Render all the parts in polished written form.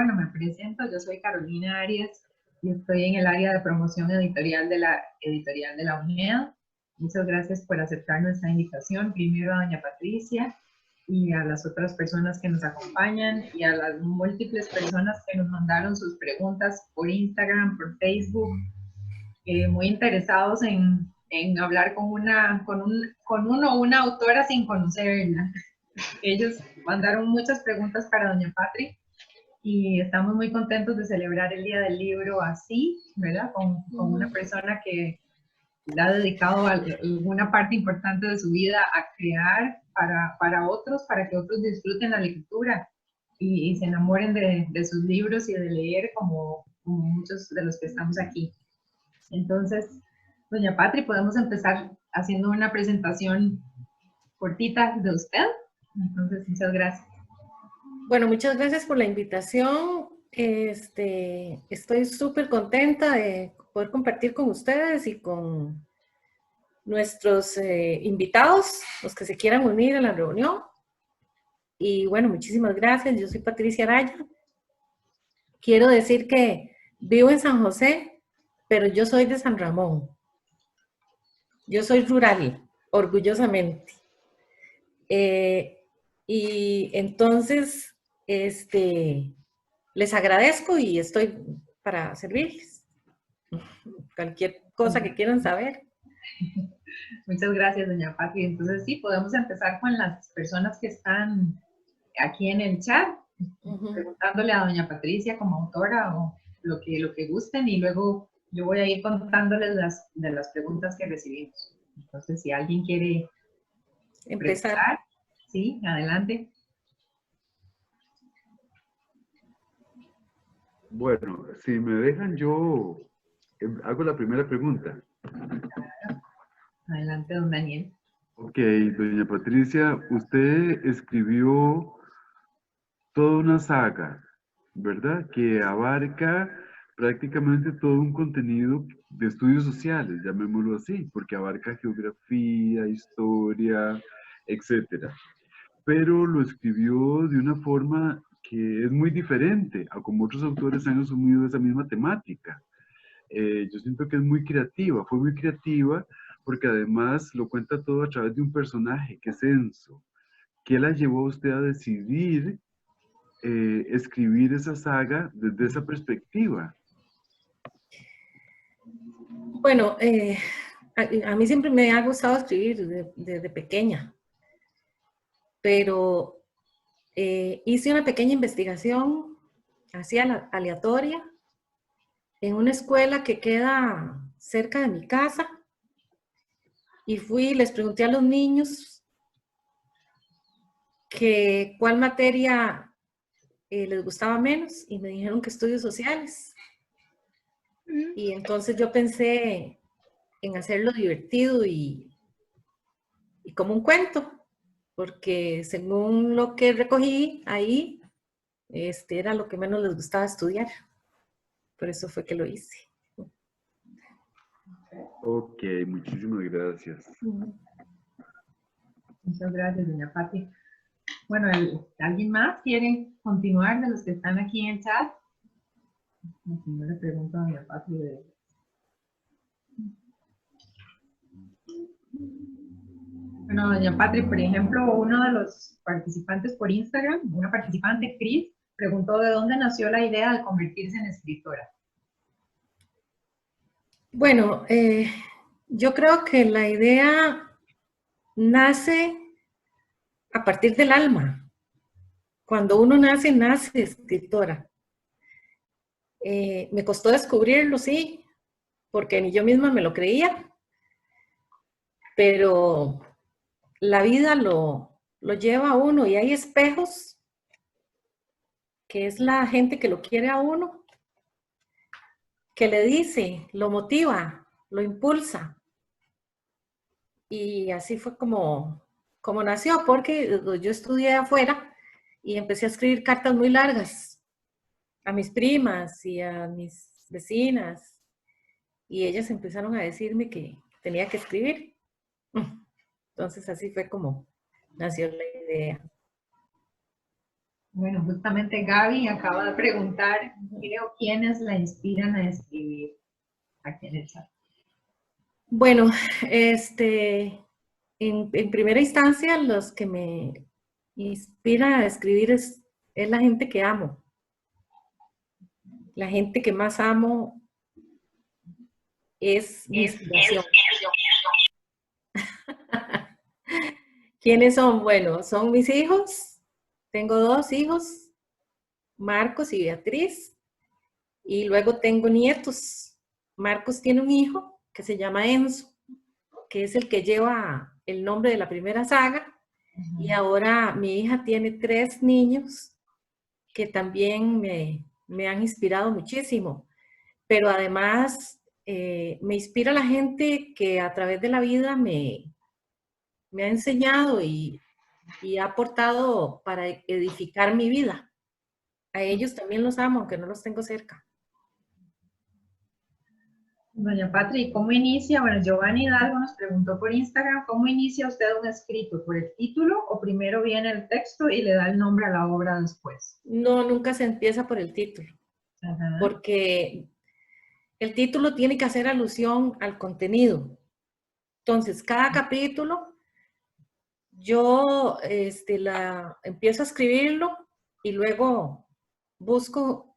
bueno, me presento, yo soy Carolina Arias y estoy en el área de promoción editorial de la UNED. Muchas gracias por aceptar nuestra invitación, primero a doña Patricia y a las otras personas que nos acompañan y a las múltiples personas que nos mandaron sus preguntas por Instagram, por Facebook, muy interesados en hablar con uno o una autora sin conocerla. Ellos mandaron muchas preguntas para doña Patri y estamos muy contentos de celebrar el Día del Libro así, ¿verdad? Con una persona que le ha dedicado alguna parte importante de su vida a crear para otros, para que otros disfruten la lectura y se enamoren de sus libros y de leer como muchos de los que estamos aquí. Entonces, doña Patri, podemos empezar haciendo una presentación cortita de usted. Entonces, muchas gracias. Bueno, muchas gracias por la invitación. Estoy súper contenta de poder compartir con ustedes y con nuestros invitados, los que se quieran unir a la reunión. Y bueno, muchísimas gracias. Yo soy Patricia Araya. Quiero decir que vivo en San José, pero yo soy de San Ramón. Yo soy rural, orgullosamente. Y entonces, les agradezco y estoy para servirles. Cualquier cosa que quieran saber. Muchas gracias, doña Patri. Entonces, sí, podemos empezar con las personas que están aquí en el chat, preguntándole a doña Patricia como autora o lo que gusten, y luego yo voy a ir contándoles de las preguntas que recibimos. Entonces, si alguien quiere empezar, sí, adelante. Bueno, si me dejan, yo hago la primera pregunta. Adelante, don Daniel. Ok, doña Patricia, usted escribió toda una saga, ¿verdad? Que abarca prácticamente todo un contenido de estudios sociales, llamémoslo así, porque abarca geografía, historia, etcétera. Pero lo escribió de una forma que es muy diferente a como otros autores han asumido esa misma temática. Yo siento que es muy creativa, fue muy creativa porque además lo cuenta todo a través de un personaje que es Enzo. ¿Qué la llevó a usted a decidir escribir esa saga desde esa perspectiva? Bueno, a mí siempre me ha gustado escribir desde pequeña, pero hice una pequeña investigación así aleatoria en una escuela que queda cerca de mi casa y les pregunté a los niños que cuál materia les gustaba menos y me dijeron que estudios sociales. Y entonces yo pensé en hacerlo divertido y como un cuento, porque según lo que recogí ahí, era lo que menos les gustaba estudiar. Por eso fue que lo hice. Ok, muchísimas gracias. Muchas gracias, doña Pati. Bueno, ¿alguien más quiere continuar de los que están aquí en el chat? Si no, le pregunto a doña Pati Bueno, doña Patri, por ejemplo, uno de los participantes por Instagram, una participante, Cris, preguntó de dónde nació la idea de convertirse en escritora. Bueno, yo creo que la idea nace a partir del alma. Cuando uno nace, nace escritora. Me costó descubrirlo, sí, porque ni yo misma me lo creía, pero la vida lo lleva a uno y hay espejos, que es la gente que lo quiere a uno, que le dice, lo motiva, lo impulsa. Y así fue como nació, porque yo estudié afuera y empecé a escribir cartas muy largas a mis primas y a mis vecinas. Y ellas empezaron a decirme que tenía que escribir. Entonces así fue como nació la idea. Bueno, justamente Gaby acaba de preguntar, creo, ¿quiénes la inspiran a escribir aquí en el chat? Bueno, en primera instancia, los que me inspiran a escribir es la gente que amo. La gente que más amo es mi inspiración. ¿Quiénes son? Bueno, son mis hijos. Tengo 2 hijos, Marcos y Beatriz. Y luego tengo nietos. Marcos tiene un hijo que se llama Enzo, que es el que lleva el nombre de la primera saga. Y ahora mi hija tiene 3 niños que también me han inspirado muchísimo. Pero además me inspira la gente que a través de la vida me ha enseñado y ha aportado para edificar mi vida. A ellos también los amo, aunque no los tengo cerca. Doña Patri, ¿cómo inicia? Bueno, Giovanni Hidalgo nos preguntó por Instagram, ¿cómo inicia usted un escrito? ¿Por el título o primero viene el texto y le da el nombre a la obra después? No, nunca se empieza por el título, porque el título tiene que hacer alusión al contenido. Entonces, cada capítulo yo empiezo a escribirlo y luego busco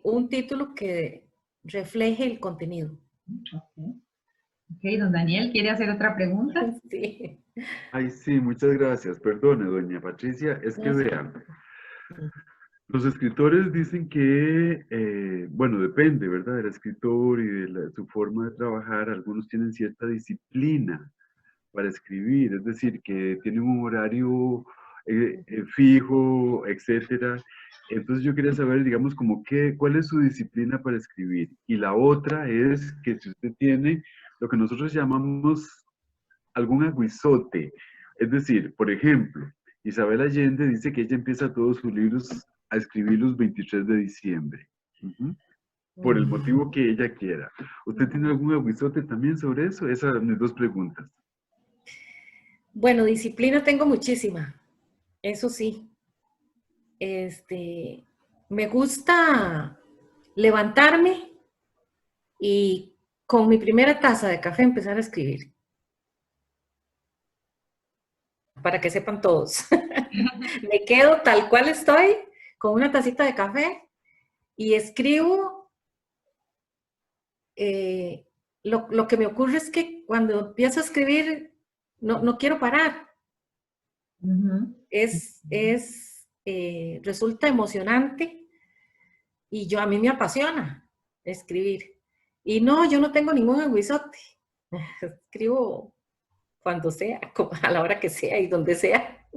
un título que refleje el contenido. Ok, don Daniel, ¿quiere hacer otra pregunta? Sí. Ay, sí, muchas gracias. Perdone, doña Patricia. Es que No, sí. vean, los escritores dicen que, bueno, depende, ¿verdad? Del escritor y de su forma de trabajar. Algunos tienen cierta disciplina para escribir, es decir, que tienen un horario fijo, etcétera. Entonces yo quería saber, digamos, como cuál es su disciplina para escribir. Y la otra es que si usted tiene lo que nosotros llamamos algún aguizote, es decir, por ejemplo, Isabel Allende dice que ella empieza todos sus libros a escribir los 23 de diciembre. Por el motivo que ella quiera. ¿Usted tiene algún aguizote también sobre eso? Esas son mis 2 preguntas. Bueno, disciplina tengo muchísima, eso sí. Me gusta levantarme y con mi primera taza de café empezar a escribir. Para que sepan todos. Me quedo tal cual estoy, con una tacita de café y escribo. Lo que me ocurre es que cuando empiezo a escribir, no quiero parar. Resulta emocionante y a mí me apasiona escribir. Y no, yo no tengo ningún aguizote. Escribo cuando sea, a la hora que sea y donde sea.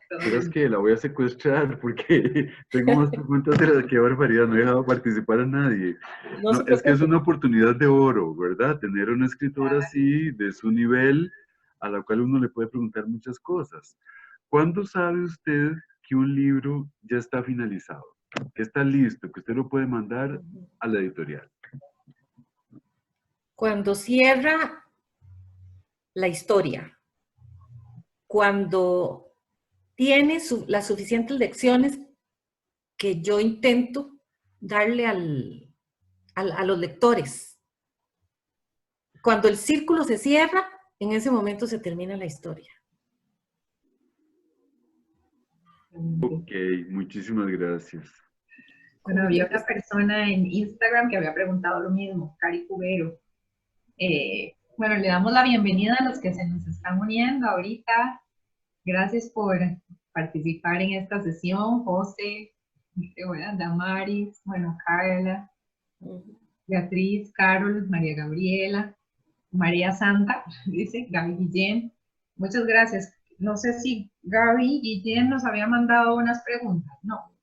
Pero es que la voy a secuestrar porque tengo más preguntas de las que barbaridad, no he dejado participar a nadie. No se No, es que es preocupe. una oportunidad de oro, ¿verdad? Tener una escritora así, de su nivel, a la cual uno le puede preguntar muchas cosas. ¿Cuándo sabe usted que un libro ya está finalizado? Que está listo, que usted lo puede mandar a la editorial. Cuando cierra la historia, cuando tiene las suficientes lecciones que yo intento darle a los lectores. Cuando el círculo se cierra, en ese momento se termina la historia. Ok, muchísimas gracias. Bueno, había una persona en Instagram que había preguntado lo mismo, Cari Cubero. Bueno, le damos la bienvenida a los que se nos están uniendo ahorita. Gracias por participar en esta sesión, José, Damaris, bueno, Carla, Beatriz, Carol, María Gabriela, María Santa, dice Gaby Guillén. Muchas gracias. No sé si Gaby Guillén nos había mandado unas preguntas. No.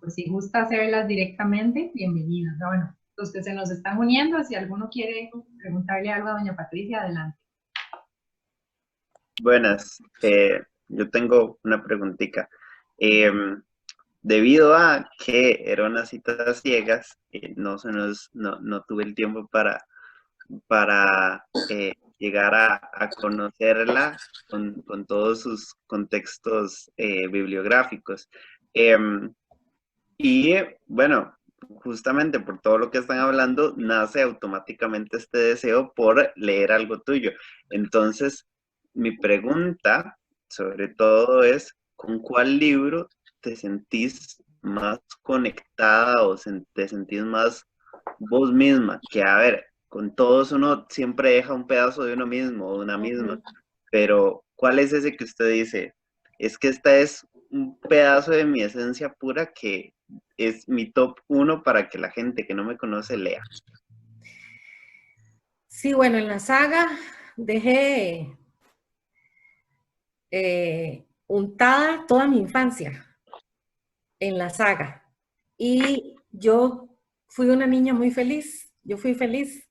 Pues si gusta hacerlas directamente, bienvenidos. Bueno, los que se nos están uniendo, si alguno quiere preguntarle algo a doña Patricia, adelante. Buenas, yo tengo una preguntita. Debido a que era una cita ciegas, no tuve el tiempo para para llegar a conocerla con todos sus contextos bibliográficos. Y bueno, justamente por todo lo que están hablando, nace automáticamente este deseo por leer algo tuyo. Entonces, mi pregunta sobre todo es, ¿con cuál libro te sentís más conectada o te sentís más vos misma? Que a ver, con todos uno siempre deja un pedazo de uno mismo o de una misma, pero ¿cuál es ese que usted dice? Es que esta es un pedazo de mi esencia pura que es mi top 1 para que la gente que no me conoce lea. Sí, bueno, en la saga dejé untada toda mi infancia en la saga. Y yo fui una niña muy feliz, yo fui feliz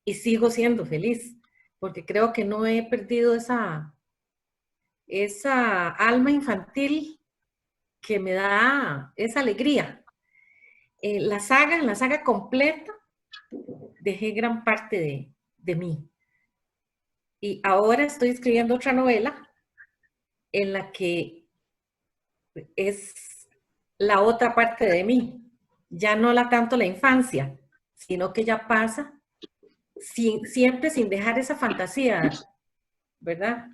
y sigo siendo feliz, porque creo que no he perdido esa alma infantil que me da esa alegría. En la saga completa, dejé gran parte de mí. Y ahora estoy escribiendo otra novela en la que es la otra parte de mí. Ya no tanto la infancia, sino que ya pasa siempre sin dejar esa fantasía, ¿verdad?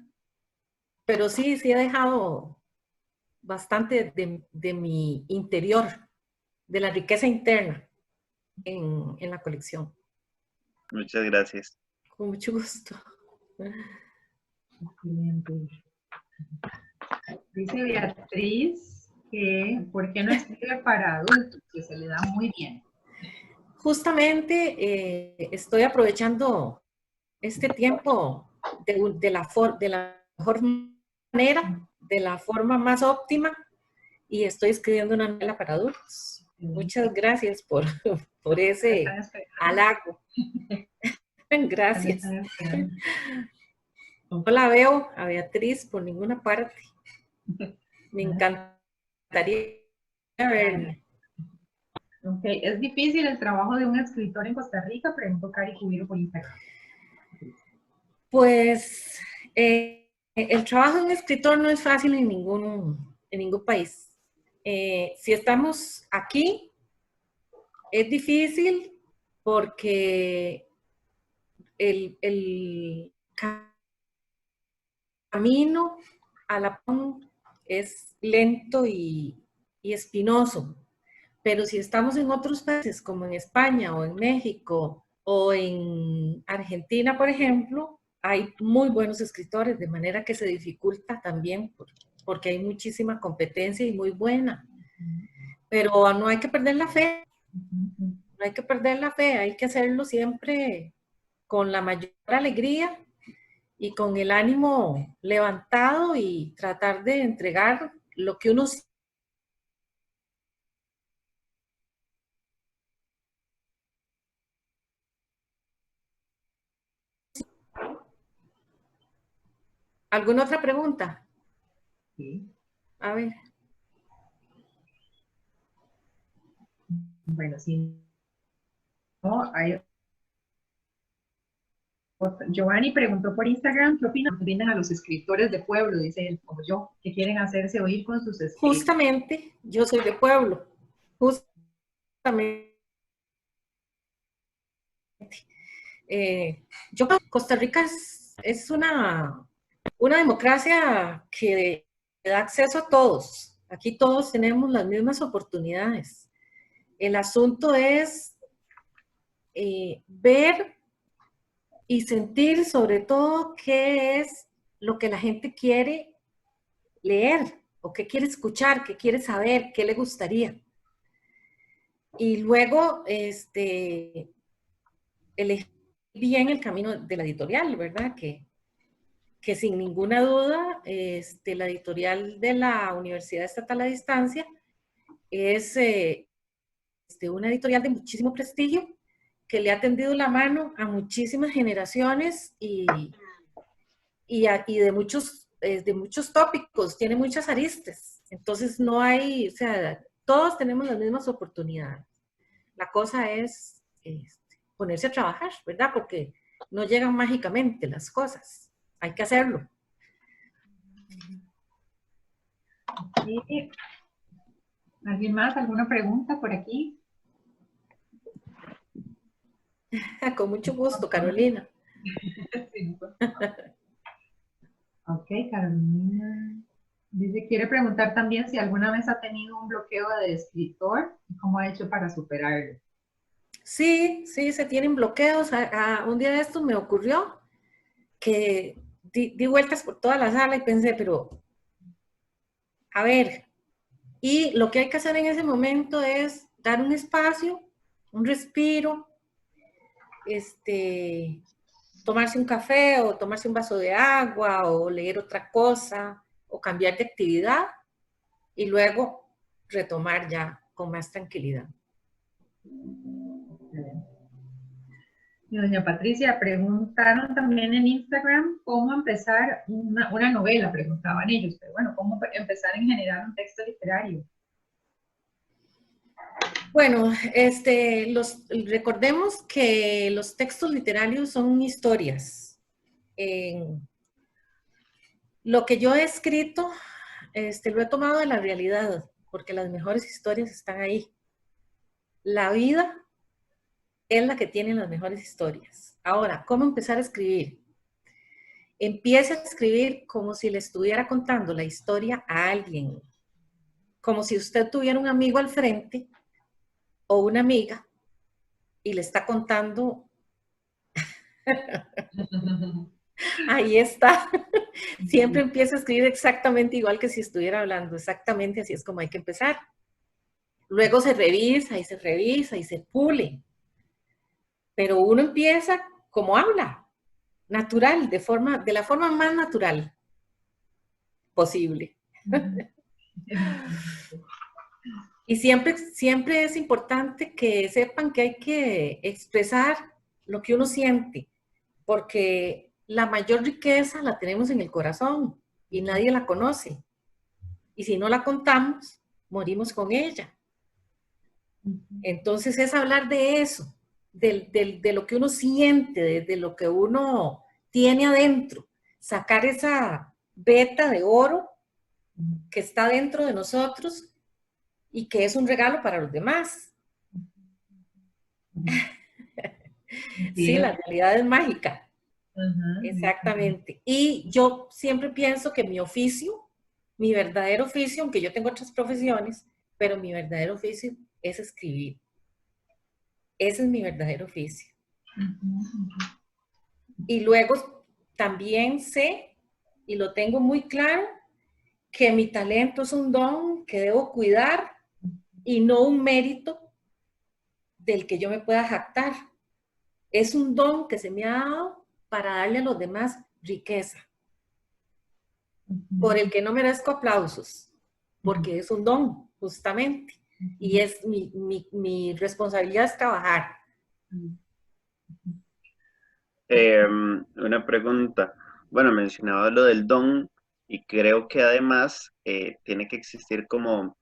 Pero sí he dejado bastante de mi interior, de la riqueza interna en la colección. Muchas gracias. Con mucho gusto. Excelente. Dice Beatriz que ¿por qué no escribe para adultos? Que se le da muy bien. Justamente estoy aprovechando este tiempo de la mejor manera, de la forma más óptima, y estoy escribiendo una novela para adultos. Muchas gracias por ese halago. Gracias. No la veo a Beatriz por ninguna parte. Me encantaría verla. Okay. ¿Es difícil el trabajo de un escritor en Costa Rica? Preguntó Cari Cubiro por Instagram. Pues el trabajo de un escritor no es fácil en ningún país. Si estamos aquí, es difícil porque el camino a la PAN es lento y espinoso. Pero si estamos en otros países, como en España o en México o en Argentina, por ejemplo, hay muy buenos escritores, de manera que se dificulta también porque hay muchísima competencia y muy buena. Pero no hay que perder la fe, no hay que perder la fe, hay que hacerlo siempre con la mayor alegría y con el ánimo levantado y tratar de entregar lo que uno ¿Alguna otra pregunta? Sí. A ver. Bueno, sí. No, hay... Giovanni preguntó por Instagram, ¿qué opinan? Brindan a los escritores de pueblo, dice él, como yo, que quieren hacerse oír con sus escritos. Justamente, yo soy de pueblo. Justamente. Costa Rica es una democracia que da acceso a todos. Aquí todos tenemos las mismas oportunidades. El asunto es ver y sentir sobre todo qué es lo que la gente quiere leer o qué quiere escuchar, qué quiere saber, qué le gustaría. Y luego, elegir bien el camino de la editorial, ¿verdad? Que sin ninguna duda, la editorial de la Universidad Estatal a Distancia es una editorial de muchísimo prestigio, que le ha tendido la mano a muchísimas generaciones y de muchos tópicos, tiene muchas aristas. Entonces no hay, o sea, todos tenemos las mismas oportunidades. La cosa es ponerse a trabajar, ¿verdad? Porque no llegan mágicamente las cosas. Hay que hacerlo. Sí. ¿Alguien más? ¿Alguna pregunta por aquí? Con mucho gusto, Carolina. Sí. Ok, Carolina. Dice, quiere preguntar también si alguna vez ha tenido un bloqueo de escritor y cómo ha hecho para superarlo. Sí, sí, se tienen bloqueos. Un día de estos me ocurrió que di vueltas por toda la sala y pensé, pero, a ver, y lo que hay que hacer en ese momento es dar un espacio, un respiro, tomarse un café o tomarse un vaso de agua o leer otra cosa o cambiar de actividad y luego retomar ya con más tranquilidad. Y doña Patricia, preguntaron también en Instagram cómo empezar una novela, preguntaban ellos, pero bueno, cómo empezar en generar un texto literario. Bueno, recordemos que los textos literarios son historias. Lo que yo he escrito, lo he tomado de la realidad, porque las mejores historias están ahí. La vida es la que tiene las mejores historias. Ahora, ¿cómo empezar a escribir? Empiece a escribir como si le estuviera contando la historia a alguien, como si usted tuviera un amigo al frente o una amiga y le está contando. Ahí está. Siempre empiezo a escribir exactamente igual que si estuviera hablando, exactamente así es como hay que empezar. Luego se revisa y se pule. Pero uno empieza como habla, natural, de la forma más natural posible. Y siempre es importante que sepan que hay que expresar lo que uno siente, porque la mayor riqueza la tenemos en el corazón y nadie la conoce. Y si no la contamos, morimos con ella. Entonces es hablar de eso, de lo que uno siente, de lo que uno tiene adentro, sacar esa veta de oro que está dentro de nosotros y que es un regalo para los demás. Sí, la realidad es mágica. Exactamente. Y yo siempre pienso que mi oficio, mi verdadero oficio, aunque yo tengo otras profesiones, pero mi verdadero oficio es escribir. Ese es mi verdadero oficio. Y luego también sé, y lo tengo muy claro, que mi talento es un don que debo cuidar y no un mérito del que yo me pueda jactar. Es un don que se me ha dado para darle a los demás riqueza, por el que no merezco aplausos, porque es un don, justamente. Y es mi responsabilidad es trabajar. Una pregunta. Bueno, mencionaba lo del don y creo que además tiene que existir como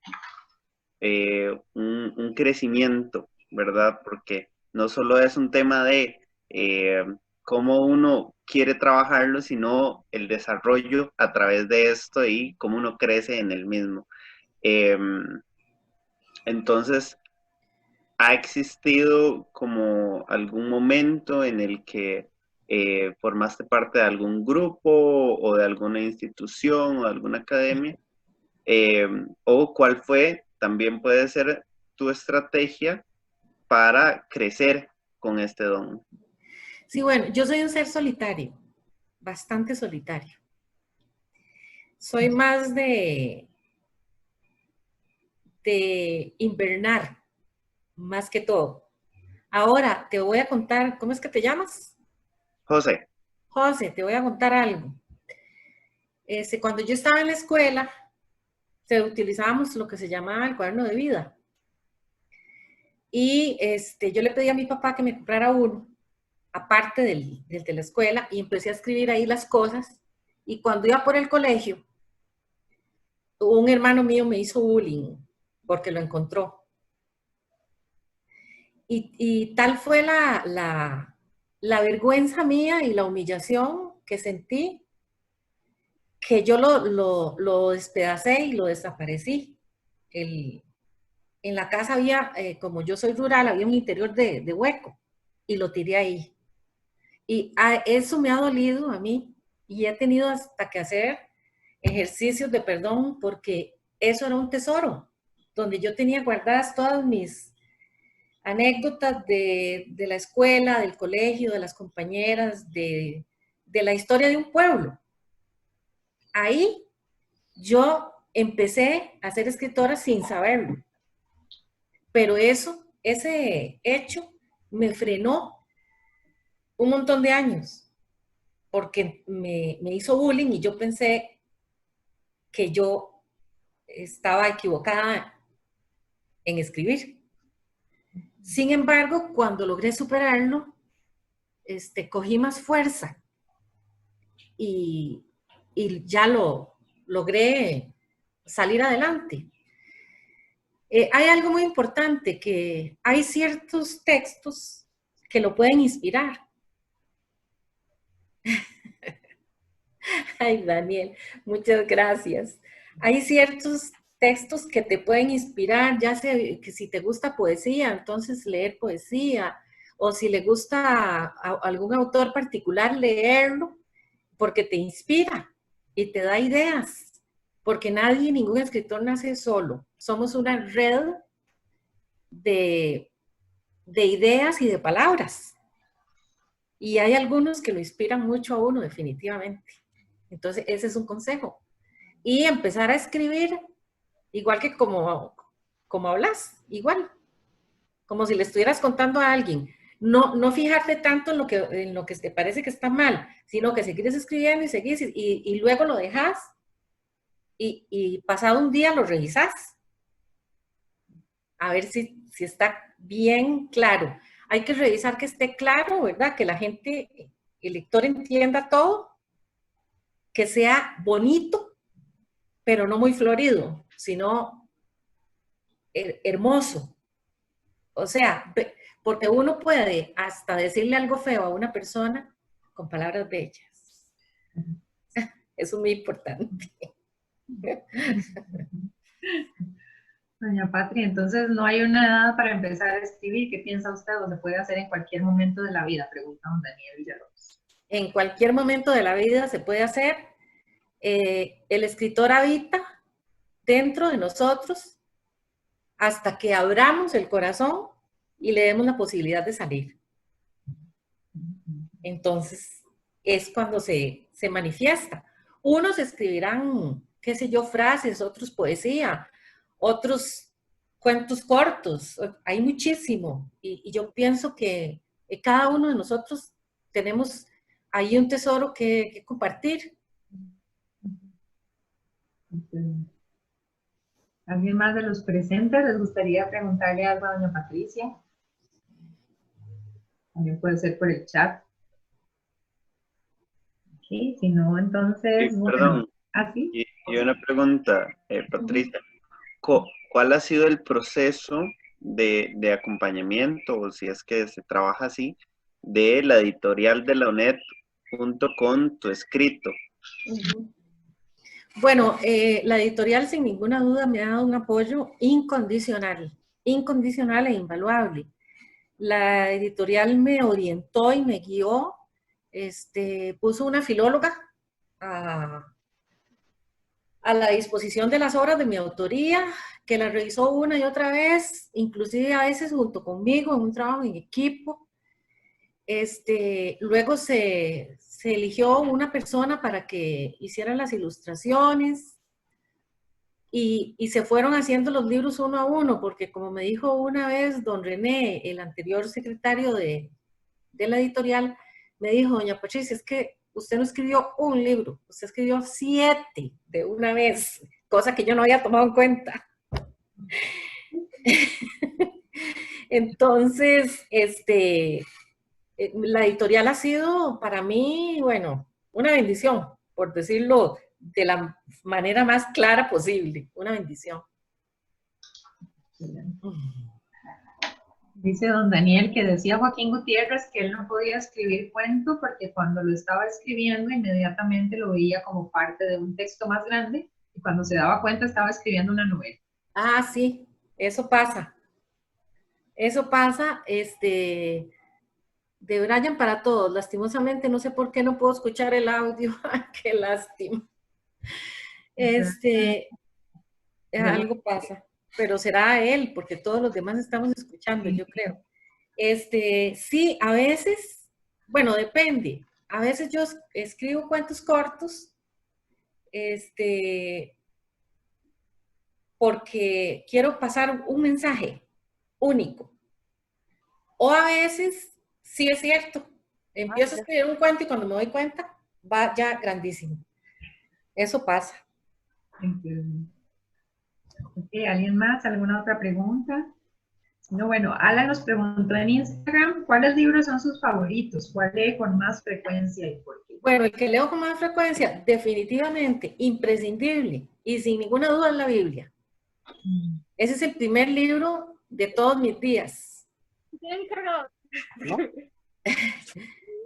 un crecimiento, ¿verdad? Porque no solo es un tema de cómo uno quiere trabajarlo, sino el desarrollo a través de esto y cómo uno crece en el mismo. Entonces, ¿ha existido como algún momento en el que formaste parte de algún grupo o de alguna institución o de alguna academia? ¿O cuál fue, también puede ser tu estrategia para crecer con este don? Sí, bueno, yo soy un ser solitario, bastante solitario. Soy más de invernar, más que todo. Ahora te voy a contar, ¿cómo es que te llamas? José. José, te voy a contar algo. Cuando yo estaba en la escuela, utilizábamos lo que se llamaba el cuaderno de vida. Y yo le pedí a mi papá que me comprara uno, aparte del de la escuela, y empecé a escribir ahí las cosas. Y cuando iba por el colegio, un hermano mío me hizo bullying porque lo encontró. Y tal fue la la vergüenza mía y la humillación que sentí, que yo lo despedacé y lo desaparecí. En la casa había, como yo soy rural, había un interior de hueco y lo tiré ahí. Y eso me ha dolido a mí y he tenido hasta que hacer ejercicios de perdón porque eso era un tesoro, donde yo tenía guardadas todas mis anécdotas de la escuela, del colegio, de las compañeras, de la historia de un pueblo. Ahí yo empecé a ser escritora sin saberlo, pero ese hecho me frenó un montón de años, porque me hizo bullying y yo pensé que yo estaba equivocada en escribir. Sin embargo, cuando logré superarlo, cogí más fuerza y ya lo logré salir adelante. Hay algo muy importante, que hay ciertos textos que lo pueden inspirar. Ay, Daniel, muchas gracias. Hay ciertos textos que te pueden inspirar, ya sea que si te gusta poesía, entonces leer poesía, o si le gusta a algún autor particular, leerlo, porque te inspira y te da ideas, porque nadie, ningún escritor nace solo. Somos una red de ideas y de palabras. Y hay algunos que lo inspiran mucho a uno, definitivamente. Entonces, ese es un consejo. Y empezar a escribir, igual que como hablas, igual, como si le estuvieras contando a alguien. No fijarte tanto en lo que te parece que está mal, sino que seguires escribiendo y seguís y luego lo dejas y pasado un día lo revisas a ver si está bien claro. Hay que revisar que esté claro, ¿verdad? Que la gente, el lector entienda todo, que sea bonito, pero no muy florido, sino hermoso. O sea, porque uno puede hasta decirle algo feo a una persona con palabras bellas. Eso es muy importante. Doña Patria, entonces no hay una edad para empezar a escribir. ¿Qué piensa usted? ¿O se puede hacer en cualquier momento de la vida? Pregunta don Daniel Villalobos. En cualquier momento de la vida se puede hacer. El escritor habita dentro de nosotros hasta que abramos el corazón y le demos la posibilidad de salir. Entonces, es cuando se manifiesta. Unos escribirán, qué sé yo, frases, otros poesía, otros cuentos cortos. Hay muchísimo. Y yo pienso que cada uno de nosotros tenemos ahí un tesoro que compartir. ¿Alguien más de los presentes les gustaría preguntarle algo a doña Patricia? También puede ser por el chat. Sí, si no, entonces... Sí, bueno. perdón. ¿Sí? Y una pregunta, Patricia. ¿Cuál ha sido el proceso de acompañamiento, o si es que se trabaja así, de la editorial de la UNED junto con tu escrito? Bueno, la editorial sin ninguna duda me ha dado un apoyo incondicional e invaluable. La editorial me orientó y me guió, puso una filóloga a la disposición de las obras de mi autoría, que la revisó una y otra vez, inclusive a veces junto conmigo en un trabajo en equipo. Luego se eligió una persona para que hiciera las ilustraciones y se fueron haciendo los libros uno a uno, porque como me dijo una vez don René, el anterior secretario de la editorial, me dijo, doña Patricia, es que usted no escribió un libro, usted escribió 7 de una vez, cosa que yo no había tomado en cuenta. Entonces, la editorial ha sido para mí, bueno, una bendición, por decirlo de la manera más clara posible, una bendición. Dice don Daniel que decía Joaquín Gutiérrez que él no podía escribir cuento porque cuando lo estaba escribiendo inmediatamente lo veía como parte de un texto más grande y cuando se daba cuenta estaba escribiendo una novela. Ah, sí, eso pasa. Eso pasa, de Brian para todos. Lastimosamente, no sé por qué no puedo escuchar el audio. Qué lástima. Algo pasa, pero será él, porque todos los demás estamos escuchando, yo creo. Sí, a veces, bueno, depende. A veces yo escribo cuentos cortos, porque quiero pasar un mensaje único. O a veces, sí es cierto, empiezo a escribir un cuento y cuando me doy cuenta, va ya grandísimo. Eso pasa. ¿Alguien más? ¿Alguna otra pregunta? No, bueno, Alan nos preguntó en Instagram, ¿cuáles libros son sus favoritos? ¿Cuál lee con más frecuencia y por qué? Bueno, el que leo con más frecuencia, definitivamente, imprescindible, y sin ninguna duda es la Biblia. Ese es el primer libro de todos mis días. ¿No?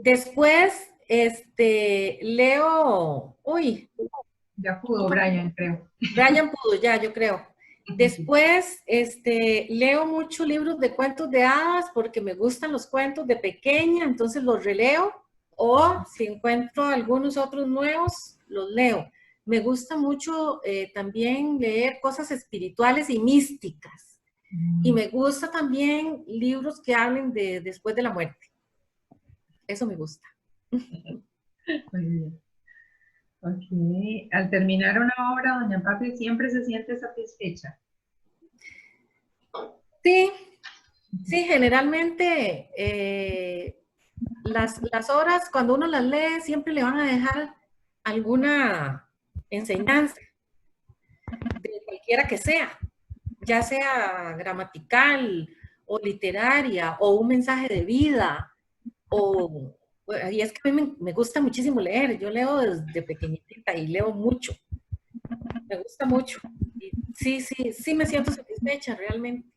Después, leo, ya pudo Brian, creo. Brian pudo ya, yo creo. Después, leo muchos libros de cuentos de hadas porque me gustan los cuentos de pequeña, entonces los releo, o si encuentro algunos otros nuevos, los leo. Me gusta mucho también leer cosas espirituales y místicas. Y me gusta también libros que hablen de después de la muerte. Eso me gusta. Muy bien. Ok. Al terminar una obra, doña Pati siempre se siente satisfecha. Sí, sí, generalmente las obras, cuando uno las lee, siempre le van a dejar alguna enseñanza, de cualquiera que sea, ya sea gramatical o literaria o un mensaje de vida. Y es que a mí me gusta muchísimo leer, yo leo desde pequeñita y leo mucho, me gusta mucho. Y sí me siento satisfecha realmente.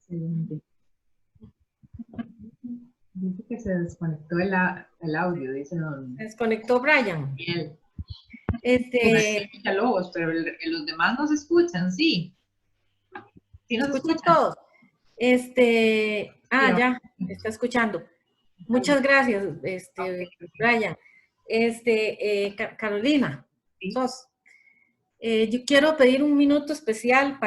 Excelente. Dice que se desconectó el audio, dice don... Desconectó Brian. Bien. Lobos, pero los demás nos escuchan, sí. Sí nos escuchan escuchan. todos. Ya, me está escuchando. Muchas gracias, Brian. Carolina, sos. Yo quiero pedir un minuto especial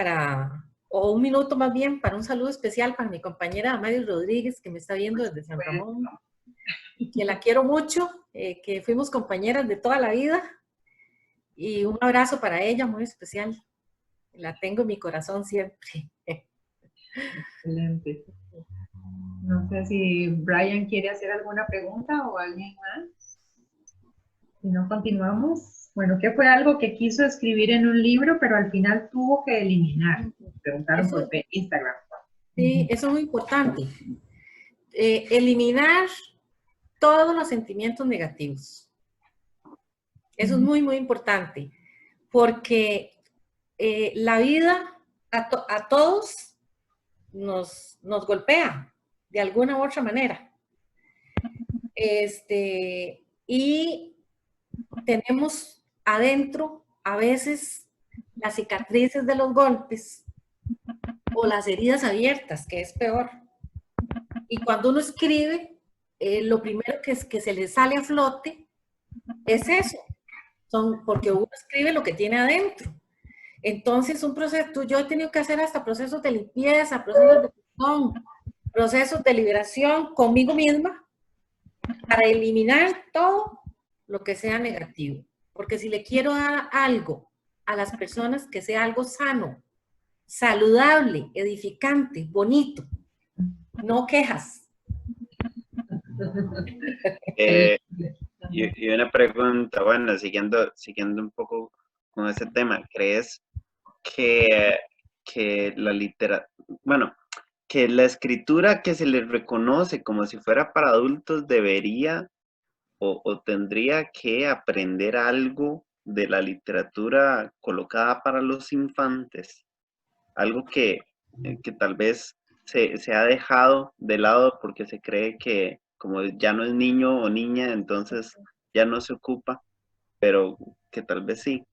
o un minuto más bien, para un saludo especial para mi compañera Amaris Rodríguez, que me está viendo desde San Ramón, que la quiero mucho, que fuimos compañeras de toda la vida, y un abrazo para ella muy especial. La tengo en mi corazón siempre. Excelente. No sé si Brian quiere hacer alguna pregunta o alguien más. Si no, continuamos. Bueno, ¿qué fue algo que quiso escribir en un libro, pero al final tuvo que eliminar? Preguntaron por Instagram. Sí, eso es muy importante. Eliminar todos los sentimientos negativos. Eso es muy, muy importante, porque la vida a todos nos golpea de alguna u otra manera. Y tenemos adentro a veces las cicatrices de los golpes o las heridas abiertas, que es peor. Y cuando uno escribe, lo primero que se le sale a flote es eso, porque uno escribe lo que tiene adentro. Entonces, yo he tenido que hacer hasta procesos de limpieza, procesos de perdón, procesos de liberación conmigo misma para eliminar todo lo que sea negativo. Porque si le quiero dar algo a las personas, que sea algo sano, saludable, edificante, bonito, no quejas. Y una pregunta, bueno, siguiendo un poco con ese tema, ¿crees que que la escritura que se le reconoce como si fuera para adultos debería o tendría que aprender algo de la literatura colocada para los infantes? Algo que tal vez se ha dejado de lado porque se cree que como ya no es niño o niña, entonces ya no se ocupa, pero que tal vez sí.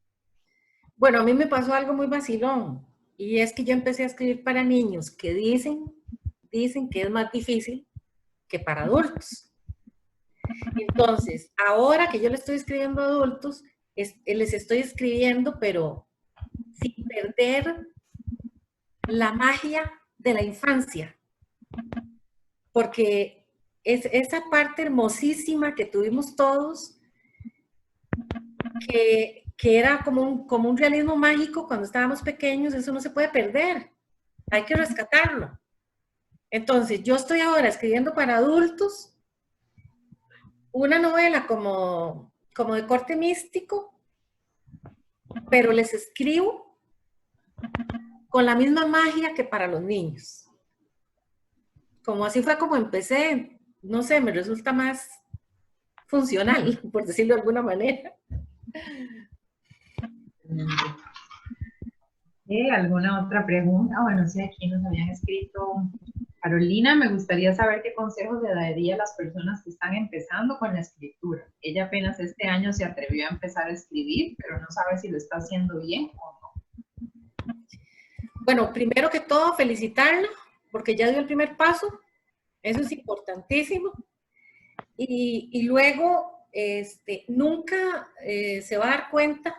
Bueno, a mí me pasó algo muy vacilón, y es que yo empecé a escribir para niños que dicen que es más difícil que para adultos. Entonces, ahora que yo le estoy escribiendo a adultos, les estoy escribiendo, pero sin perder la magia de la infancia, porque es esa parte hermosísima que tuvimos todos, que era como un realismo mágico cuando estábamos pequeños, eso no se puede perder, hay que rescatarlo. Entonces, yo estoy ahora escribiendo para adultos una novela como de corte místico, pero les escribo con la misma magia que para los niños. Como así fue como empecé, no sé, me resulta más funcional, por decirlo de alguna manera. ¿Alguna otra pregunta? Bueno, sí, aquí nos habían escrito. Carolina, me gustaría saber qué consejos le daría a las personas que están empezando con la escritura. Ella apenas este año se atrevió a empezar a escribir, pero no sabe si lo está haciendo bien o no. Bueno, primero que todo, felicitarla, porque ya dio el primer paso. Eso es importantísimo. Y luego, nunca se va a dar cuenta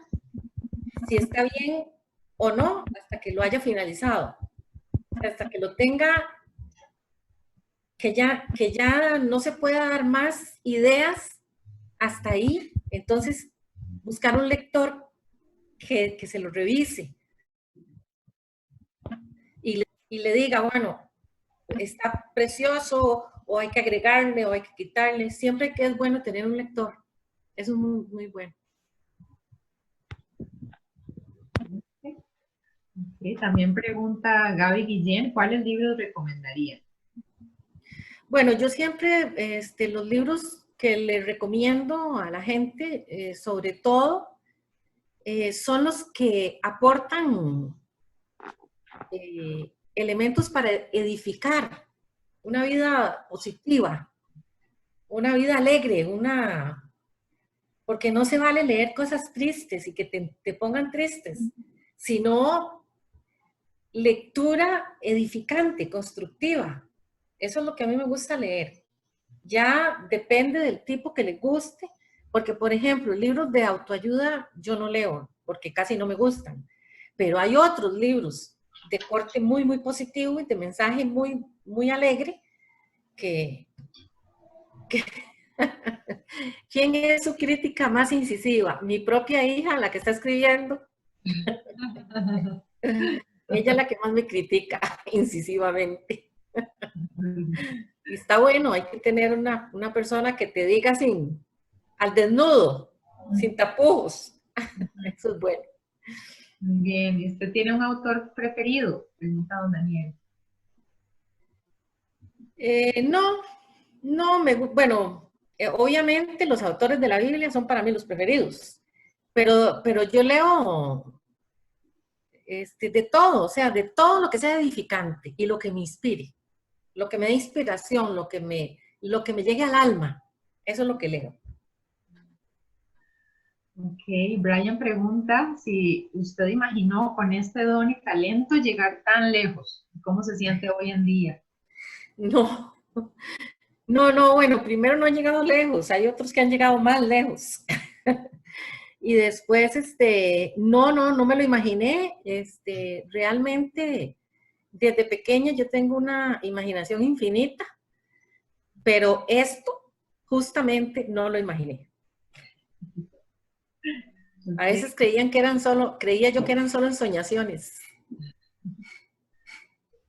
si está bien o no hasta que lo haya finalizado. Hasta que lo tenga, que ya no se pueda dar más ideas hasta ahí. Entonces, buscar un lector que se lo revise y le diga, bueno, está precioso, o hay que agregarle, o hay que quitarle. Siempre que es bueno tener un lector. Eso es muy, muy bueno. Okay. También pregunta Gaby Guillén, ¿cuáles libros recomendaría? Bueno, yo siempre, los libros que le recomiendo a la gente, sobre todo, son los que aportan elementos para edificar una vida positiva, una vida alegre, porque no se vale leer cosas tristes y que te pongan tristes, sino lectura edificante, constructiva. Eso es lo que a mí me gusta leer. Ya depende del tipo que le guste, porque por ejemplo, libros de autoayuda yo no leo, porque casi no me gustan, pero hay otros libros de corte muy, muy positivo y de mensaje muy, muy alegre que ¿Quién es su crítica más incisiva? Mi propia hija, la que está escribiendo. Ella es la que más me critica incisivamente. Y está bueno, hay que tener una persona que te diga al desnudo, sin tapujos. Eso es bueno. Bien, ¿y usted tiene un autor preferido? Pregunta don Daniel. Bueno, obviamente los autores de la Biblia son para mí los preferidos, pero yo leo de todo, o sea, de todo lo que sea edificante y lo que me inspire, lo que me dé inspiración, lo que me llegue al alma, eso es lo que leo. Ok, Brian pregunta si usted imaginó con este don y talento llegar tan lejos. ¿Cómo se siente hoy en día? No, no, bueno, primero no he llegado lejos, hay otros que han llegado más lejos. Y después, no me lo imaginé, realmente, desde pequeña yo tengo una imaginación infinita, pero esto justamente no lo imaginé. A veces creía yo que eran solo ensoñaciones.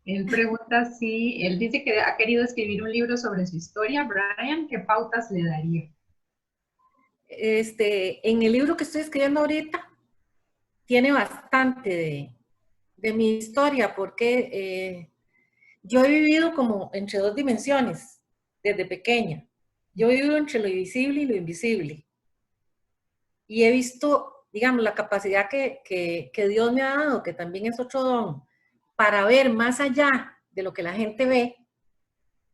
Él pregunta si, él dice que ha querido escribir un libro sobre su historia. Brian, ¿qué pautas le daría? En el libro que estoy escribiendo ahorita, tiene bastante de mi historia, porque yo he vivido como entre dos dimensiones desde pequeña. Yo he vivido entre lo visible y lo invisible. Y he visto, digamos, la capacidad que Dios me ha dado, que también es otro don, para ver más allá de lo que la gente ve,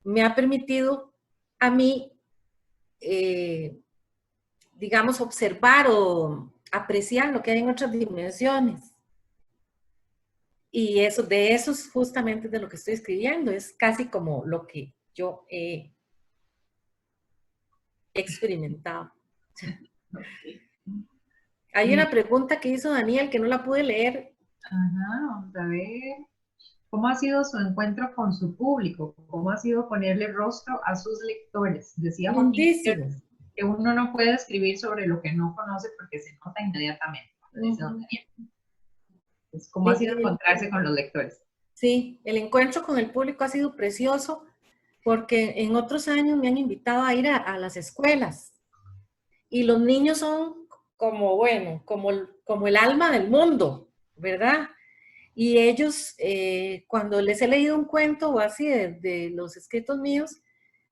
me ha permitido a mí, digamos, observar o apreciar lo que hay en otras dimensiones. Y eso, de eso es justamente de lo que estoy escribiendo, es casi como lo que yo he experimentado. Hay una pregunta que hizo Daniel que no la pude leer. Ajá, vamos a ver. ¿Cómo ha sido su encuentro con su público? ¿Cómo ha sido ponerle rostro a sus lectores? Decía Joaquín Lindísimo. que uno no puede escribir sobre lo que no conoce porque se nota inmediatamente. Dice don Daniel. Es como ha sido encontrarse con los lectores. Sí, el encuentro con el público ha sido precioso porque en otros años me han invitado a ir a las escuelas y los niños son como, bueno, como el alma del mundo, ¿verdad? Y ellos, cuando les he leído un cuento o así de los escritos míos,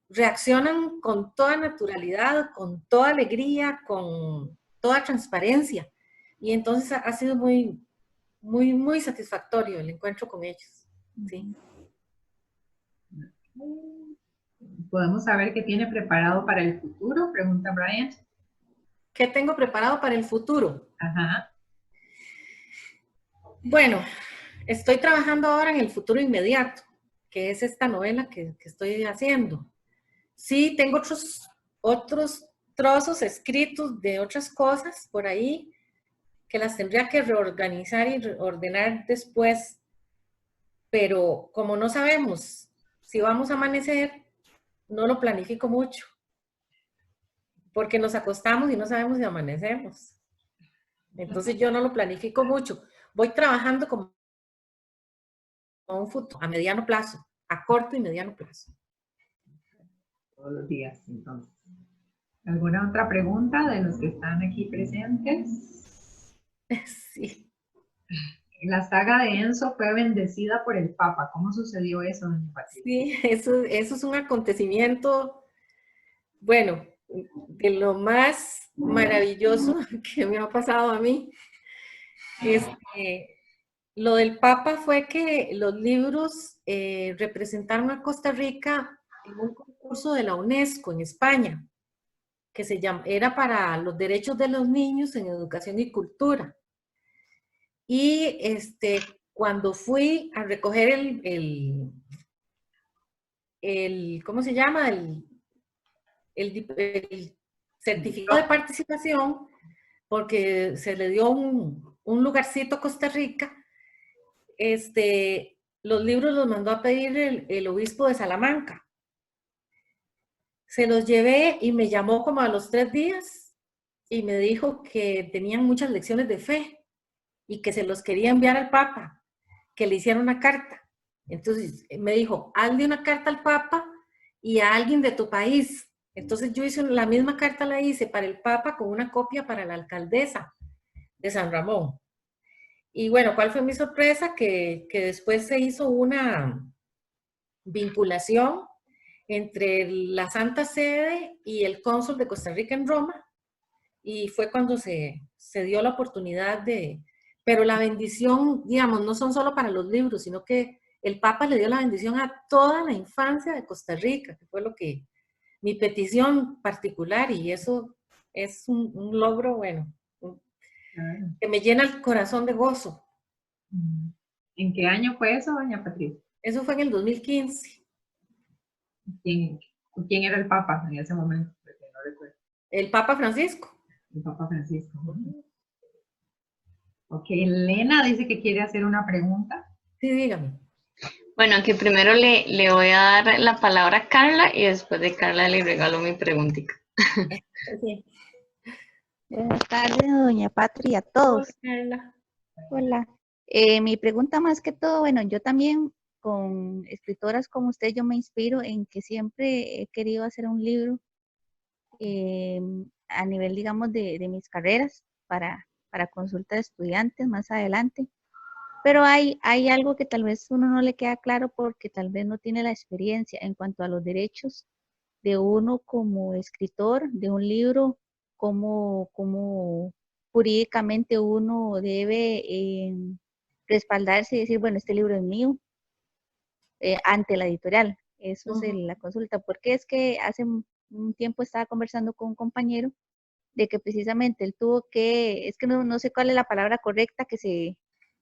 reaccionan con toda naturalidad, con toda alegría, con toda transparencia. Y entonces ha sido muy, muy, muy satisfactorio el encuentro con ellos. Sí. ¿Podemos saber qué tiene preparado para el futuro? Pregunta Brian. ¿Qué tengo preparado para el futuro? Ajá. Bueno, estoy trabajando ahora en el futuro inmediato, que es esta novela que estoy haciendo. Sí, tengo otros trozos escritos de otras cosas por ahí que las tendría que reorganizar y ordenar después, pero como no sabemos si vamos a amanecer, no lo planifico mucho, porque nos acostamos y no sabemos si amanecemos. Entonces yo no lo planifico mucho. Voy trabajando como un futuro a mediano plazo, a corto y mediano plazo. Todos los días, entonces. ¿Alguna otra pregunta de los que están aquí presentes? Sí. La saga de Enzo fue bendecida por el Papa. ¿Cómo sucedió eso, doña Patricia? Sí, eso es un acontecimiento, bueno, de lo más maravilloso que me ha pasado a mí. Lo del Papa fue que los libros representaron a Costa Rica en un concurso de la UNESCO en España, que era para los derechos de los niños en educación y cultura. Y cuando fui a recoger ¿cómo se llama? El certificado de participación, porque se le dio un lugarcito a Costa Rica, los libros los mandó a pedir el obispo de Salamanca. Se los llevé y me llamó como a los 3 días y me dijo que tenían muchas lecciones de fe y que se los quería enviar al Papa, que le hiciera una carta. Entonces me dijo, hazle una carta al Papa y a alguien de tu país. Entonces yo hice la misma carta, la hice para el Papa con una copia para la alcaldesa de San Ramón. Y bueno, ¿cuál fue mi sorpresa? Que después se hizo una vinculación entre la Santa Sede y el cónsul de Costa Rica en Roma, y fue cuando se dio la oportunidad pero la bendición, digamos, no son solo para los libros, sino que el Papa le dio la bendición a toda la infancia de Costa Rica, que fue mi petición particular, y eso es un logro, bueno, que me llena el corazón de gozo. ¿En qué año fue eso, doña Patricia? Eso fue en el 2015. ¿Quién era el Papa en ese momento? Porque no recuerdo. El Papa Francisco. El Papa Francisco. Ok, Elena dice que quiere hacer una pregunta. Sí, dígame. Bueno, aquí primero le voy a dar la palabra a Carla y después de Carla le regalo mi preguntita. Sí. Buenas tardes, doña Patria, a todos. Hola, Carla. Hola. Mi pregunta más que todo, bueno, yo también con escritoras como usted, yo me inspiro en que siempre he querido hacer un libro a nivel, digamos, de mis carreras para consulta de estudiantes más adelante. Pero hay algo que tal vez uno no le queda claro porque tal vez no tiene la experiencia en cuanto a los derechos de uno como escritor de un libro, cómo jurídicamente uno debe respaldarse y decir, bueno, este libro es mío. ante la editorial. Eso es Ujú. la consulta. Porque es que hace un tiempo estaba conversando con un compañero de que precisamente él tuvo que, es que no sé cuál es la palabra correcta,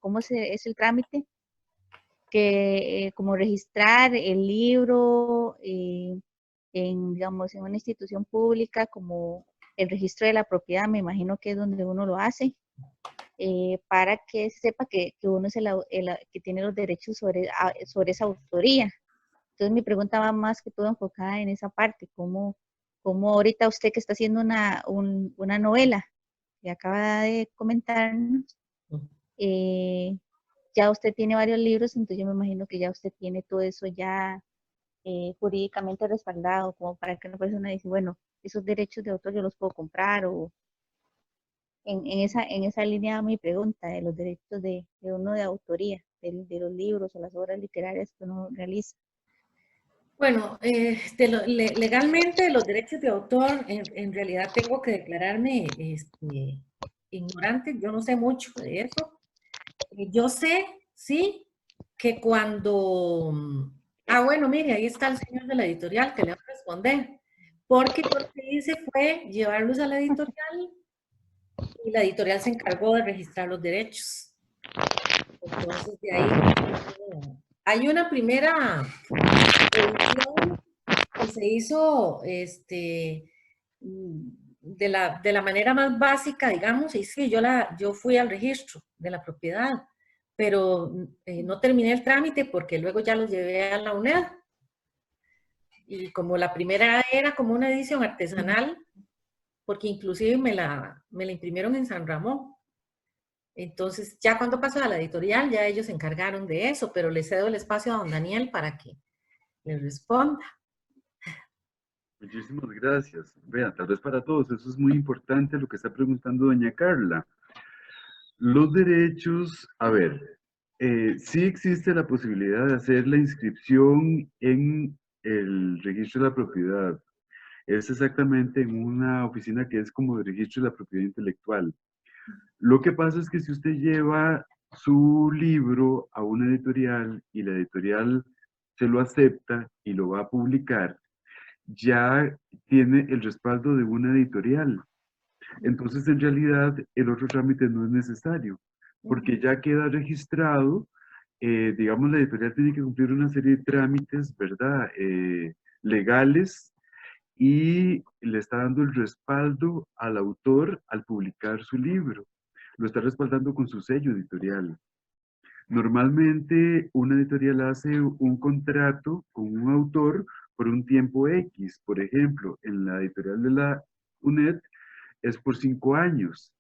cómo es el trámite, que como registrar el libro digamos, en una institución pública, como el registro de la propiedad, me imagino que es donde uno lo hace, para que se sepa que uno es que tiene los derechos sobre esa autoría. Entonces mi pregunta va más que todo enfocada en esa parte, cómo ahorita usted que está haciendo una novela, que acaba de comentarnos, ya usted tiene varios libros, entonces yo me imagino que ya usted tiene todo eso ya jurídicamente respaldado, como para que una persona dice, bueno, esos derechos de autor yo los puedo comprar, o en esa línea mi pregunta de los derechos de uno de autoría, de los libros o las obras literarias que uno realiza. Bueno, legalmente los derechos de autor, en realidad tengo que declararme ignorante, yo no sé mucho de eso. Yo sé, sí, que cuando... bueno, mire, ahí está el señor de la editorial que le va a responder. Porque yo lo que hice fue llevarlos a la editorial y la editorial se encargó de registrar los derechos. Entonces, de ahí hay una primera edición que se hizo de la manera más básica, digamos, y sí, yo fui al registro de la propiedad, pero no terminé el trámite porque luego ya los llevé a la UNED. Y como la primera era como una edición artesanal, porque inclusive me la imprimieron en San Ramón. Entonces, ya cuando pasó a la editorial, ya ellos se encargaron de eso, pero le cedo el espacio a don Daniel para que le responda. Muchísimas gracias. Vean, tal vez para todos, eso es muy importante lo que está preguntando doña Carla. Los derechos, a ver, sí existe la posibilidad de hacer la inscripción en el registro de la propiedad. Es exactamente en una oficina que es como de registro de la propiedad intelectual. Lo que pasa es que si usted lleva su libro a una editorial y la editorial se lo acepta y lo va a publicar, ya tiene el respaldo de una editorial. Entonces, en realidad, el otro trámite no es necesario, porque ya queda registrado, digamos, la editorial tiene que cumplir una serie de trámites, ¿verdad? Legales, y le está dando el respaldo al autor al publicar su libro. Lo está respaldando con su sello editorial. Normalmente una editorial hace un contrato con un autor por un tiempo X. Por ejemplo, en la editorial de la UNED es por 5 años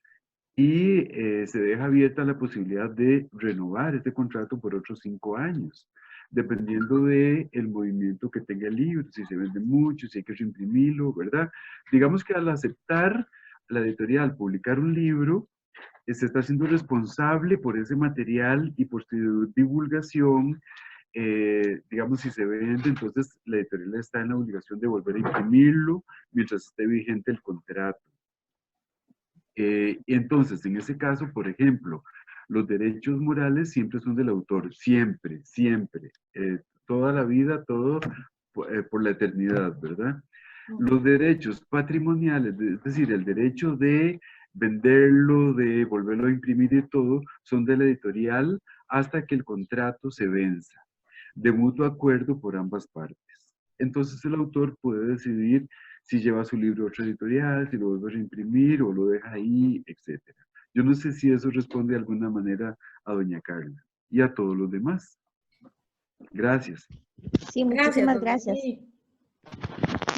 y se deja abierta la posibilidad de renovar este contrato por otros 5 años, dependiendo del movimiento que tenga el libro, si se vende mucho, si hay que reimprimirlo, ¿verdad? Digamos que al aceptar la editorial publicar un libro, se está siendo responsable por ese material y por su divulgación. Digamos, si se vende, entonces la editorial está en la obligación de volver a imprimirlo mientras esté vigente el contrato. Entonces, en ese caso, por ejemplo, los derechos morales siempre son del autor, siempre, siempre, toda la vida, todo por la eternidad, ¿verdad? Los derechos patrimoniales, es decir, el derecho de venderlo, de volverlo a imprimir y todo, son de la editorial hasta que el contrato se venza, de mutuo acuerdo por ambas partes. Entonces el autor puede decidir si lleva su libro a otra editorial, si lo vuelve a reimprimir o lo deja ahí, etc. Yo no sé si eso responde de alguna manera a doña Carla y a todos los demás. Gracias. Sí, Gracias, muchísimas don gracias. Daniel.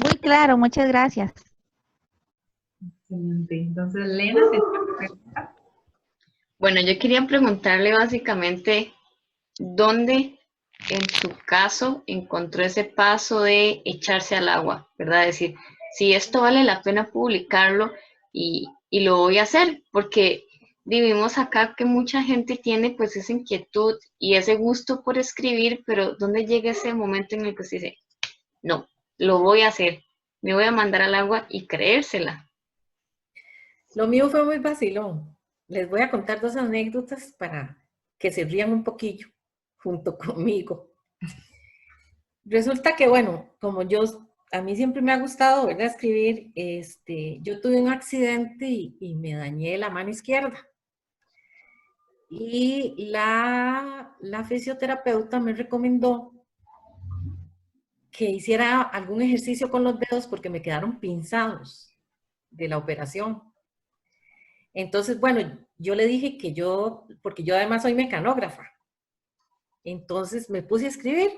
Muy claro, muchas gracias. Excelente. Entonces, Lena, ¿te pregunta? Bueno, yo quería preguntarle básicamente dónde en su caso encontró ese paso de echarse al agua, ¿verdad? Es decir, si esto vale la pena publicarlo y lo voy a hacer, porque vivimos acá que mucha gente tiene pues esa inquietud y ese gusto por escribir, pero ¿dónde llega ese momento en el que se dice, no, lo voy a hacer, me voy a mandar al agua y creérsela? Lo mío fue muy vacilón. Les voy a contar 2 anécdotas para que se rían un poquillo junto conmigo. Resulta que, bueno, como a mí siempre me ha gustado, ¿verdad? Escribir, yo tuve un accidente y me dañé la mano izquierda. Y la fisioterapeuta me recomendó que hiciera algún ejercicio con los dedos porque me quedaron pinzados de la operación. Entonces, bueno, yo le dije que porque yo además soy mecanógrafa. Entonces me puse a escribir.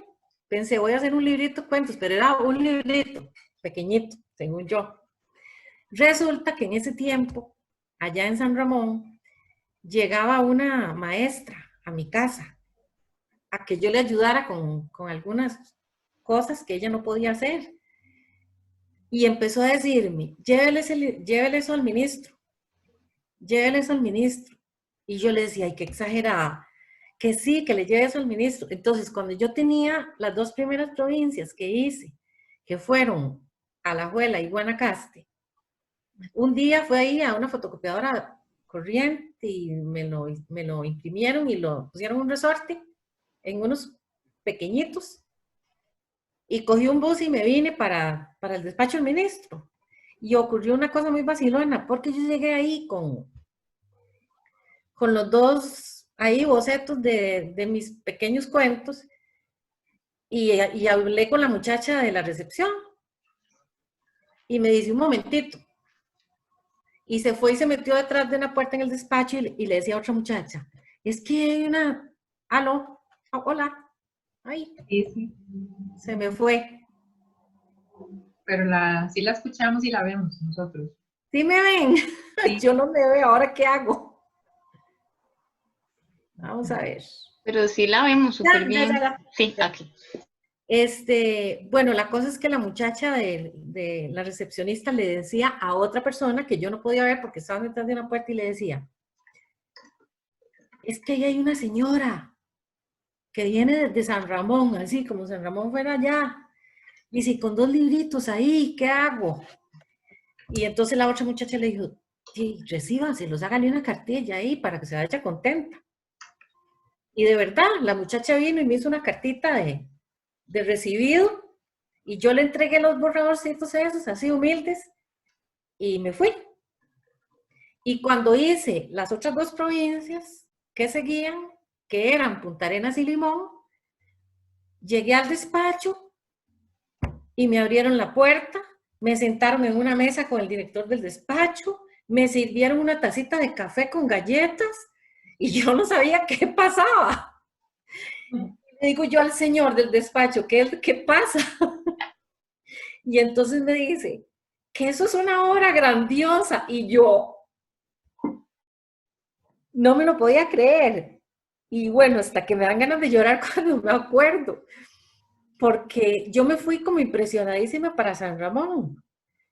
Pensé, voy a hacer un librito de cuentos, pero era un librito pequeñito, según yo. Resulta que en ese tiempo, allá en San Ramón, llegaba una maestra a mi casa a que yo le ayudara con algunas cosas que ella no podía hacer. Y empezó a decirme, llévele eso al ministro, llévele eso al ministro. Y yo le decía, ay, qué exagerada, que sí, que le lleve eso al ministro. Entonces, cuando yo tenía las 2 primeras provincias que hice, que fueron Alajuela y Guanacaste, un día fue ahí a una fotocopiadora corriente y me lo imprimieron y lo pusieron en un resorte, en unos pequeñitos, y cogí un bus y me vine para el despacho del ministro. Y ocurrió una cosa muy vacilona, porque yo llegué ahí con los 2 ahí bocetos de mis pequeños cuentos y hablé con la muchacha de la recepción y me dice, un momentito. Y se fue y se metió detrás de una puerta en el despacho y le decía a otra muchacha, es que hay una, aló, hola, ay, Sí, sí. se me fue. Pero sí la escuchamos y la vemos nosotros. ¿Sí me ven? Sí. Yo no me veo, ¿ahora qué hago? Vamos a ver. Pero sí la vemos súper bien. Ya. Sí, aquí. Bueno, la cosa es que la muchacha de la recepcionista le decía a otra persona que yo no podía ver porque estaba detrás de una puerta y le decía, es que ahí hay una señora que viene de San Ramón, así como San Ramón fuera allá. Y si con 2 libritos ahí, ¿qué hago? Y entonces la otra muchacha le dijo, sí, recíbanselos, hágale una cartilla ahí para que se vaya contenta. Y de verdad, la muchacha vino y me hizo una cartita de recibido y yo le entregué los borradorcitos esos, así humildes, y me fui. Y cuando hice las otras 2 provincias que seguían, que eran Punta Arenas y Limón, llegué al despacho y me abrieron la puerta, me sentaron en una mesa con el director del despacho, me sirvieron una tacita de café con galletas y yo no sabía qué pasaba. Le digo yo al señor del despacho, ¿qué pasa? Y entonces me dice, que eso es una obra grandiosa. Y yo no me lo podía creer. Y bueno, hasta que me dan ganas de llorar cuando me acuerdo. Porque yo me fui como impresionadísima para San Ramón.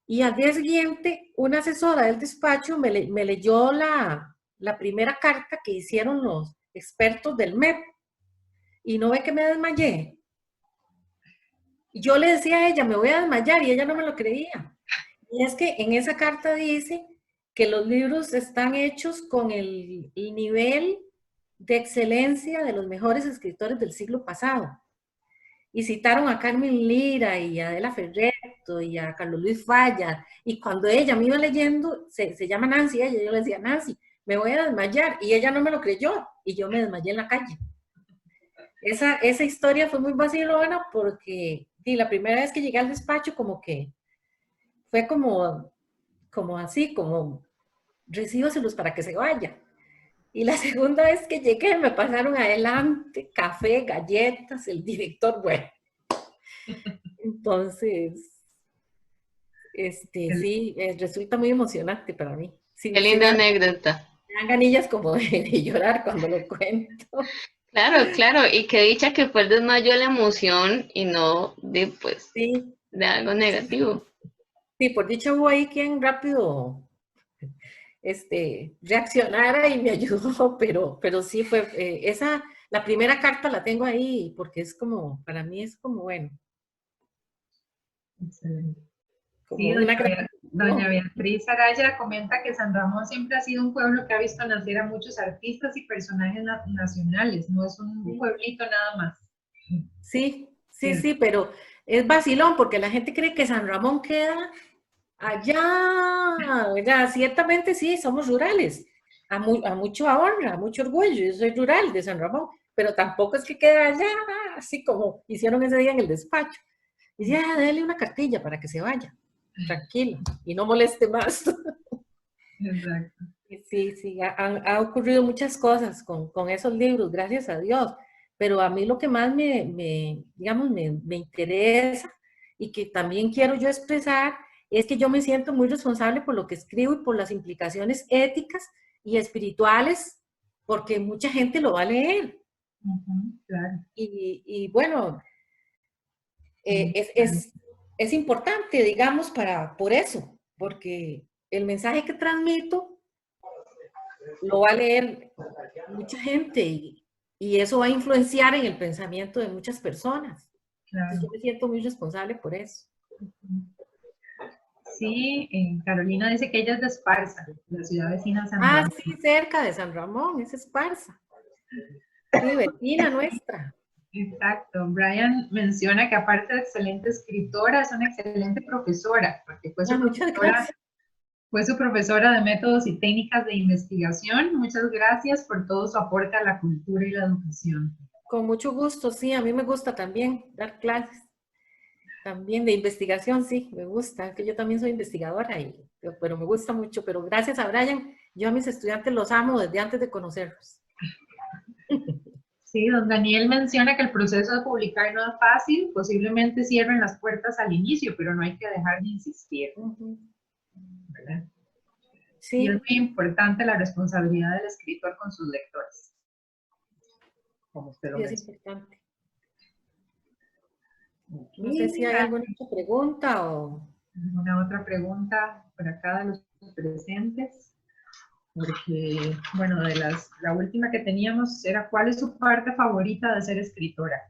Y al día siguiente, una asesora del despacho me leyó la primera carta que hicieron los expertos del MEP. Y no ve que me desmayé. Y yo le decía a ella, me voy a desmayar, y ella no me lo creía. Y es que en esa carta dice que los libros están hechos con el nivel de excelencia de los mejores escritores del siglo pasado. Y citaron a Carmen Lira y a Adela Ferreto y a Carlos Luis Falla. Y cuando ella me iba leyendo, se llama Nancy, ella, yo le decía, Nancy, me voy a desmayar. Y ella no me lo creyó. Y yo me desmayé en la calle. Esa historia fue muy vacilona porque la primera vez que llegué al despacho como que fue como así, como recíbaselos para que se vaya. Y la segunda vez que llegué me pasaron adelante café, galletas, el director, bueno. Entonces, sí, resulta muy emocionante para mí. Sí, Qué linda anécdota. Me dan ganillas como de llorar cuando lo cuento. Claro, claro, y qué dicha que fue el desmayo de la emoción y no de, pues, Sí. de algo negativo. Sí, por dicha hubo ahí quien rápido reaccionara y me ayudó, pero sí fue, la primera carta la tengo ahí porque es como, para mí es como, bueno. Excelente. Como sí, una doña Beatriz Araya comenta que San Ramón siempre ha sido un pueblo que ha visto nacer a muchos artistas y personajes nacionales, no es un pueblito nada más. Sí, Sí, sí, pero es vacilón porque la gente cree que San Ramón queda allá, ¿verdad? Ciertamente sí, somos rurales, a mucha honra, a mucho orgullo, yo soy rural de San Ramón, pero tampoco es que quede allá, así como hicieron ese día en el despacho. Y dice, dale una cartilla para que se vaya, tranquilo, y no moleste más. Exacto. Sí, sí, ha ocurrido muchas cosas con esos libros, gracias a Dios, pero a mí lo que más digamos, me interesa y que también quiero yo expresar es que yo me siento muy responsable por lo que escribo y por las implicaciones éticas y espirituales, porque mucha gente lo va a leer. Claro. Y bueno, Claro. es importante, digamos, por eso, porque el mensaje que transmito lo va a leer mucha gente y eso va a influenciar en el pensamiento de muchas personas. Entonces Claro. yo me siento muy responsable por eso. Sí, Carolina dice que ella es de Esparza, la ciudad vecina de San Ah, Ramón. sí, cerca de San Ramón, es Esparza. Sí, vecina nuestra. Exacto. Brian menciona que aparte de excelente escritora, es una excelente profesora, porque Ah, muchas gracias. fue su profesora de métodos y técnicas de investigación. Muchas gracias por todo su aporte a la cultura y la educación. Con mucho gusto, sí, a mí me gusta también dar clases. También de investigación, sí, me gusta, que yo también soy investigadora, pero me gusta mucho. Pero gracias a Brian, yo a mis estudiantes los amo desde antes de conocerlos. Sí, don Daniel menciona que el proceso de publicar no es fácil, posiblemente cierren las puertas al inicio, pero no hay que dejar de insistir, ¿verdad? Y es Sí, muy importante la responsabilidad del escritor con sus lectores, como usted lo sí, es menciona. importante. No sé si Aquí, hay alguna otra pregunta o... ¿alguna otra pregunta por acá de los presentes? Porque, bueno, la última que teníamos era, ¿cuál es su parte favorita de ser escritora?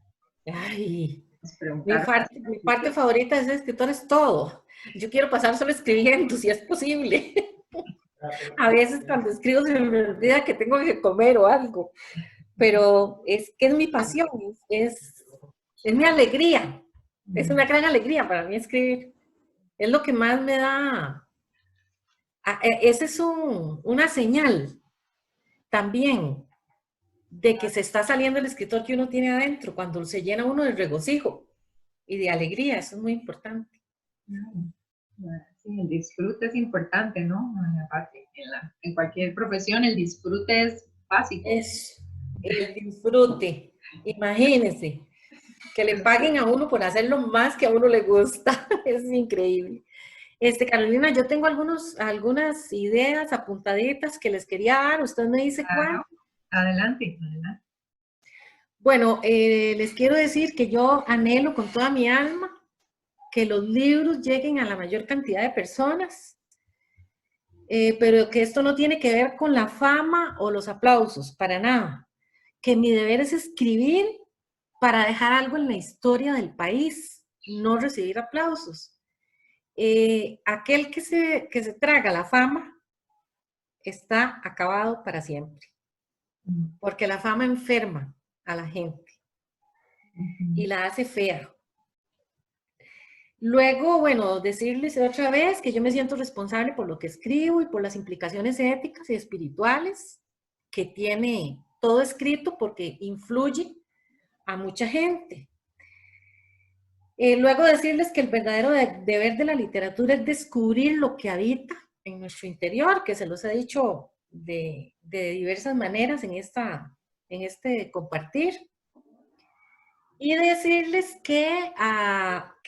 Ay, Nos preguntaron. mi parte favorita de ser escritor es todo. Yo quiero pasar solo escribiendo, si es posible. A veces cuando escribo se me olvida que tengo que comer o algo, pero es que es mi pasión, es mi alegría. Es una gran alegría para mí escribir. Es lo que más me da. Esa es una señal también de que se está saliendo el escritor que uno tiene adentro, cuando se llena uno de regocijo y de alegría. Eso es muy importante. Sí, el disfrute es importante, ¿no? Aparte, en cualquier profesión el disfrute es básico. Es el disfrute. Imagínense que le paguen a uno por hacer lo más que a uno le gusta. Es increíble. Carolina, yo tengo algunas ideas apuntaditas que les quería dar. Usted me dice cuál. Claro. Adelante, adelante. Bueno, les quiero decir que yo anhelo con toda mi alma que los libros lleguen a la mayor cantidad de personas, pero que esto no tiene que ver con la fama o los aplausos, para nada. Que mi deber es escribir para dejar algo en la historia del país, no recibir aplausos. Aquel que se traga la fama está acabado para siempre, porque la fama enferma a la gente y la hace fea. Luego, bueno, decirles otra vez que yo me siento responsable por lo que escribo y por las implicaciones éticas y espirituales que tiene todo escrito porque influye a mucha gente. Luego decirles que el verdadero deber de la literatura es descubrir lo que habita en nuestro interior, que se los he dicho de diversas maneras en este compartir. Y decirles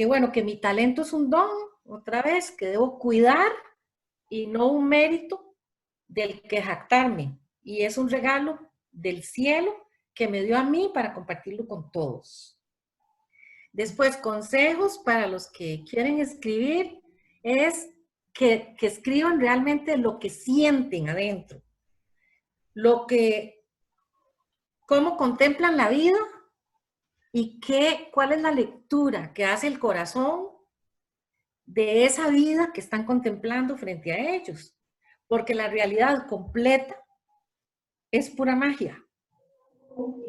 bueno, que mi talento es un don, otra vez, que debo cuidar y no un mérito del que jactarme. Y es un regalo del cielo que me dio a mí para compartirlo con todos. Después, consejos para los que quieren escribir es que escriban realmente lo que sienten adentro, cómo contemplan la vida y cuál es la lectura que hace el corazón de esa vida que están contemplando frente a ellos. Porque la realidad completa es pura magia.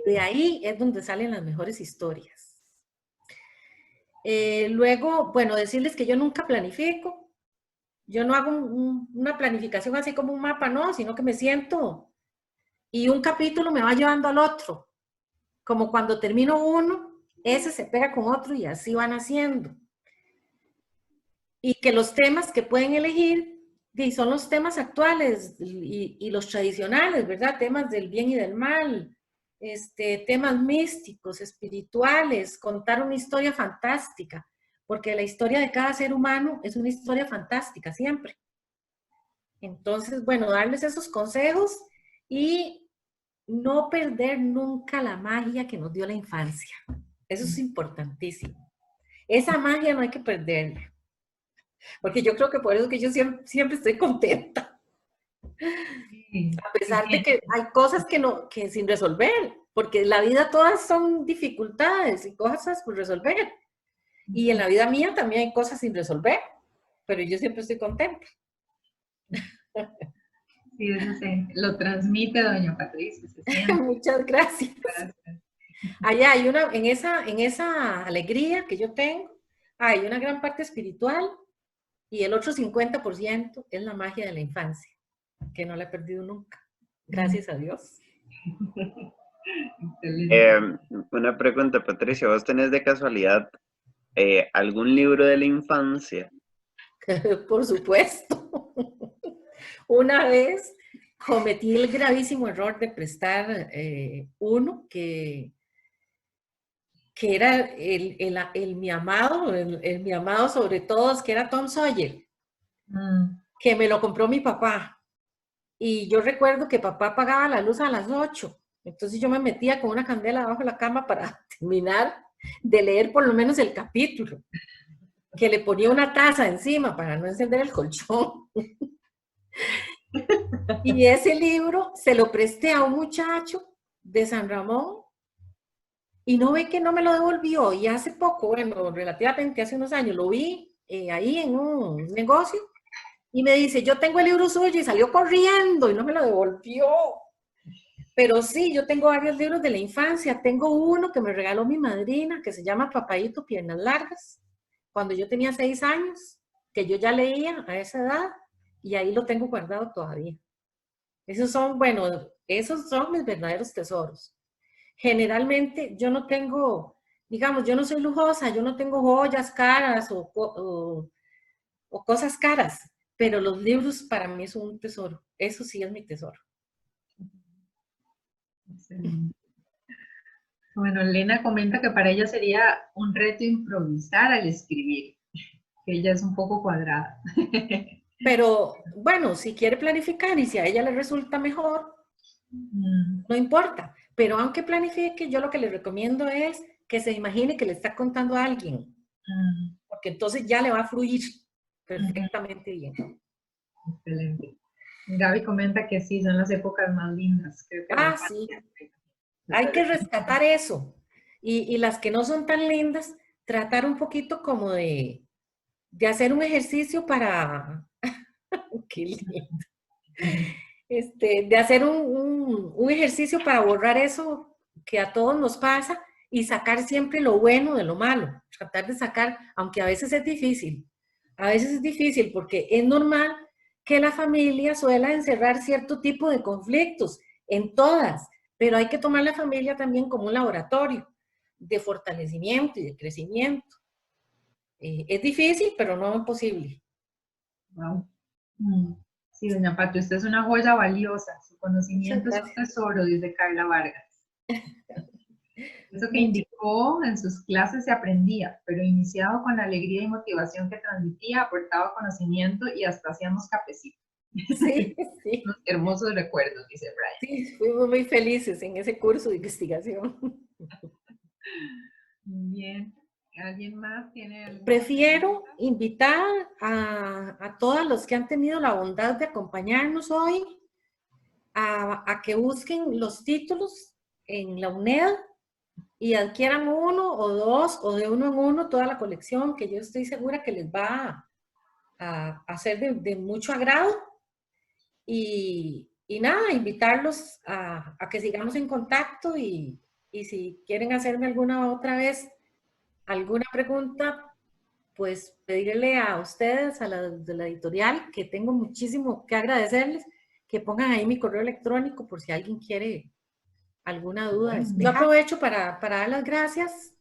Y de ahí es donde salen las mejores historias. Luego, bueno, decirles que yo nunca planifico. Yo no hago una planificación así como un mapa, no, sino que me siento y un capítulo me va llevando al otro. Como cuando termino uno, ese se pega con otro y así van haciendo. Y que los temas que pueden elegir son los temas actuales y los tradicionales, ¿verdad? Temas del bien y del mal, temas místicos, espirituales, contar una historia fantástica, porque la historia de cada ser humano es una historia fantástica siempre. Entonces, bueno, darles esos consejos y no perder nunca la magia que nos dio la infancia. Eso es importantísimo. Esa magia no hay que perderla. Porque yo creo que por eso que yo siempre estoy contenta. A pesar de que hay cosas que sin resolver, porque la vida todas son dificultades y cosas por resolver. Y en la vida mía también hay cosas sin resolver, pero yo siempre estoy contenta. Sí, eso lo transmite doña Patricia. Se siente. Muchas gracias. Allá hay en esa alegría que yo tengo, hay una gran parte espiritual y el otro 50% es la magia de la infancia, que no la he perdido nunca. Gracias a Dios. Una pregunta, Patricia, ¿vos tenés de casualidad algún libro de la infancia? Por supuesto. Una vez cometí el gravísimo error de prestar uno que era mi amado sobre todos, que era Tom Sawyer, que me lo compró mi papá. Y yo recuerdo que papá apagaba la luz a las 8. Entonces yo me metía con una candela debajo de la cama para terminar de leer por lo menos el capítulo. Que le ponía una taza encima para no encender el colchón. Y ese libro se lo presté a un muchacho de San Ramón y no ve que no me lo devolvió. Y hace poco, bueno, relativamente hace unos años, lo vi ahí en un negocio y me dice, yo tengo el libro suyo y salió corriendo y no me lo devolvió. Pero sí, yo tengo varios libros de la infancia. Tengo uno que me regaló mi madrina que se llama Papayito Piernas Largas, cuando yo tenía 6 años, que yo ya leía a esa edad y ahí lo tengo guardado todavía. Esos son, bueno, esos son mis verdaderos tesoros. Generalmente yo no tengo, digamos, yo no soy lujosa, yo no tengo joyas caras o cosas caras, pero los libros para mí son un tesoro. Eso sí es mi tesoro. Excelente. Bueno, Elena comenta que para ella sería un reto improvisar al escribir, que ella es un poco cuadrada. Pero bueno, si quiere planificar y si a ella le resulta mejor, no importa. Pero aunque planifique, yo lo que le recomiendo es que se imagine que le está contando a alguien, porque entonces ya le va a fluir perfectamente bien. Excelente. Gaby comenta que sí, son las épocas más lindas. Creo que sí. Hay que rescatar eso. Y las que no son tan lindas, tratar un poquito como de hacer un ejercicio para... Qué lindo. De hacer un ejercicio para borrar eso que a todos nos pasa y sacar siempre lo bueno de lo malo. Tratar de sacar, aunque a veces es difícil. A veces es difícil porque es normal que la familia suela encerrar cierto tipo de conflictos, en todas, pero hay que tomar la familia también como un laboratorio de fortalecimiento y de crecimiento. Es difícil, pero no imposible. Wow. Sí, doña Pati, usted es una joya valiosa. Su conocimiento es un tesoro, dice Carla Vargas. Eso que indicó en sus clases se aprendía, pero iniciado con la alegría y motivación que transmitía, aportaba conocimiento y hasta hacíamos cafecito. Sí, sí. Unos hermosos recuerdos, dice Brian. Sí, fuimos muy felices en ese curso de investigación. Bien. ¿Alguien más tiene? Prefiero invitar a todos los que han tenido la bondad de acompañarnos hoy a que busquen los títulos en la UNED y adquieran uno o dos o de uno en uno toda la colección, que yo estoy segura que les va a ser de mucho agrado. Y nada, invitarlos a que sigamos en contacto y si quieren hacerme alguna otra vez alguna pregunta, pues pedirle a ustedes, a la de la editorial, que tengo muchísimo que agradecerles, que pongan ahí mi correo electrónico por si alguien quiere alguna duda. Yo aprovecho para dar las gracias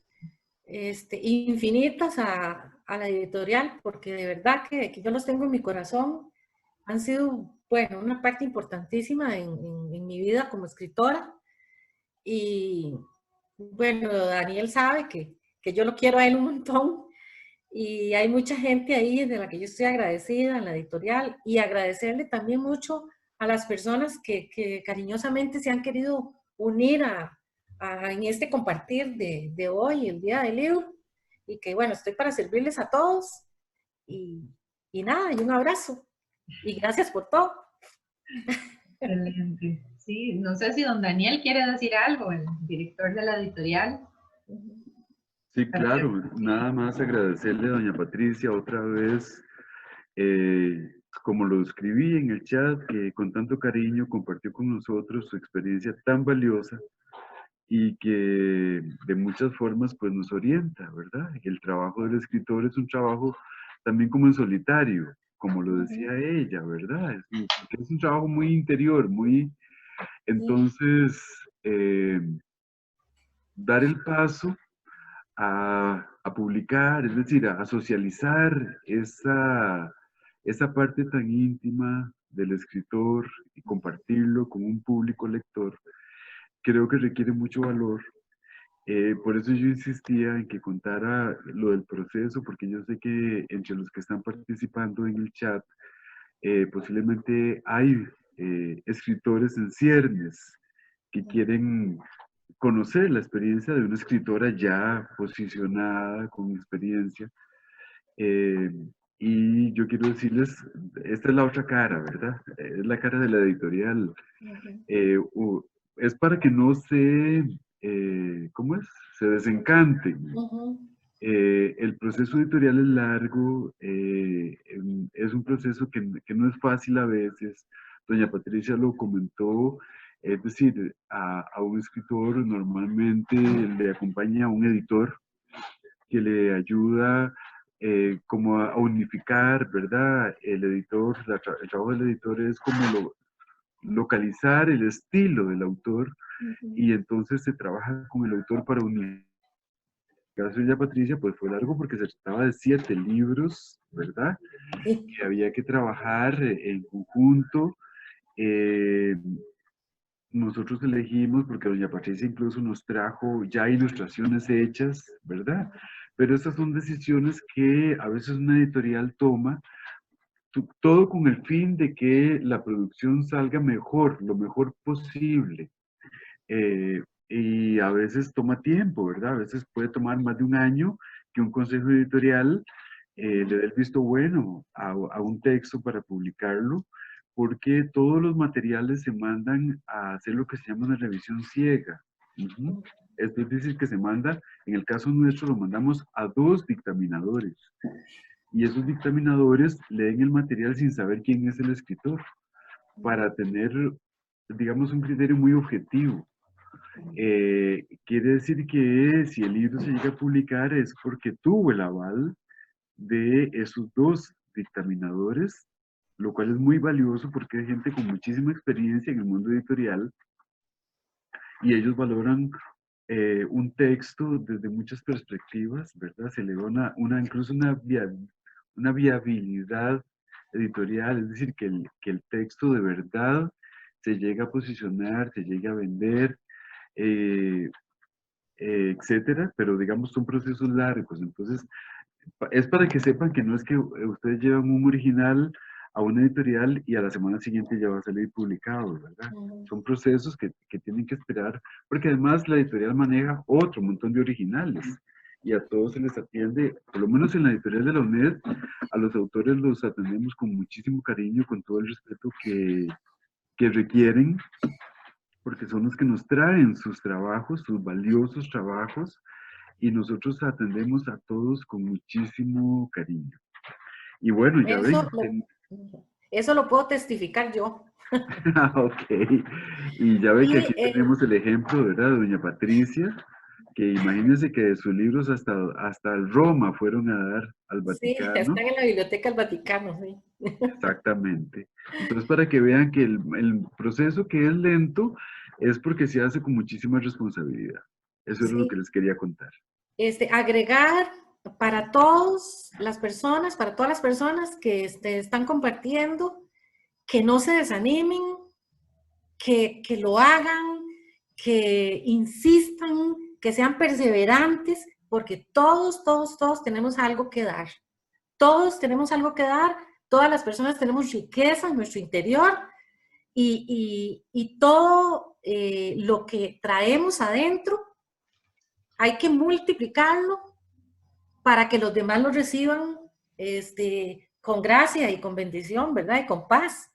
infinitas a la editorial, porque de verdad que yo los tengo en mi corazón. Han sido, bueno, una parte importantísima en mi vida como escritora. Y bueno, Daniel sabe que yo lo quiero a él un montón. Y hay mucha gente ahí de la que yo estoy agradecida en la editorial, y agradecerle también mucho a las personas que cariñosamente se han querido unir en este compartir de hoy, el Día del Libro, y que bueno, estoy para servirles a todos, y nada, y un abrazo, y gracias por todo. Excelente. Sí, no sé si don Daniel quiere decir algo, el director de la editorial. Sí, claro, nada más agradecerle a doña Patricia otra vez, como lo escribí en el chat, que con tanto cariño compartió con nosotros su experiencia tan valiosa y que de muchas formas pues nos orienta, ¿verdad? El trabajo del escritor es un trabajo también como en solitario, como lo decía ella, ¿verdad? Es un trabajo muy interior, muy... Entonces, dar el paso a publicar, es decir, a socializar esa parte tan íntima del escritor y compartirlo con un público lector, creo que requiere mucho valor. Por eso yo insistía en que contara lo del proceso, porque yo sé que entre los que están participando en el chat, posiblemente hay escritores en ciernes que quieren conocer la experiencia de una escritora ya posicionada, con experiencia. Y yo quiero decirles, esta es la otra cara, ¿verdad? Es la cara de la editorial. Es para que no se, ¿cómo es? Se desencanten. El proceso editorial es largo, es un proceso que no es fácil a veces. Doña Patricia lo comentó, es decir, a un escritor normalmente le acompaña un editor que le ayuda como a unificar, ¿verdad? El editor, el trabajo del editor es como localizar el estilo del autor y entonces se trabaja con el autor para unir. El caso de ella, Patricia, pues fue largo porque se trataba de 7 libros, ¿verdad? Sí. Que había que trabajar en conjunto. Nosotros elegimos, porque doña Patricia incluso nos trajo ya ilustraciones hechas, ¿verdad? Pero estas son decisiones que a veces una editorial toma, todo con el fin de que la producción salga mejor, lo mejor posible. Y a veces toma tiempo, ¿verdad? A veces puede tomar más de un año que un consejo editorial le dé el visto bueno a un texto para publicarlo, porque todos los materiales se mandan a hacer lo que se llama una revisión ciega. Esto es decir, que se manda, en el caso nuestro lo mandamos a 2 dictaminadores. Y esos dictaminadores leen el material sin saber quién es el escritor, para tener, digamos, un criterio muy objetivo. Quiere decir que si el libro se llega a publicar es porque tuvo el aval de esos 2 dictaminadores, lo cual es muy valioso porque hay gente con muchísima experiencia en el mundo editorial y ellos valoran un texto desde muchas perspectivas, ¿verdad? Se le da incluso una viabilidad editorial, es decir, que el texto de verdad se llega a posicionar, se llega a vender, etcétera, pero digamos son procesos largos. Entonces, es para que sepan que no es que ustedes llevan un original a una editorial y a la semana siguiente ya va a salir publicado, ¿verdad? Son procesos que tienen que esperar, porque además la editorial maneja otro montón de originales y a todos se les atiende, por lo menos en la editorial de la UNED, a los autores los atendemos con muchísimo cariño, con todo el respeto que requieren, porque son los que nos traen sus trabajos, sus valiosos trabajos, y nosotros atendemos a todos con muchísimo cariño. Y bueno, ya ven. Eso lo puedo testificar yo. Ok. Y ya ven que aquí tenemos el ejemplo, ¿verdad? Doña Patricia, que imagínense que de sus libros hasta Roma fueron a dar al Sí, Vaticano. están en la Biblioteca del Vaticano, sí. Exactamente. Entonces, para que vean que el proceso que es lento es porque se hace con muchísima responsabilidad. Eso es lo Sí. que les quería contar. Agregar para todas las personas que están compartiendo, que no se desanimen, que lo hagan, que insistan, que sean perseverantes, porque todos tenemos algo que dar. Todos tenemos algo que dar, todas las personas tenemos riqueza en nuestro interior y todo lo que traemos adentro hay que multiplicarlo para que los demás lo reciban con gracia y con bendición, ¿verdad? Y con paz.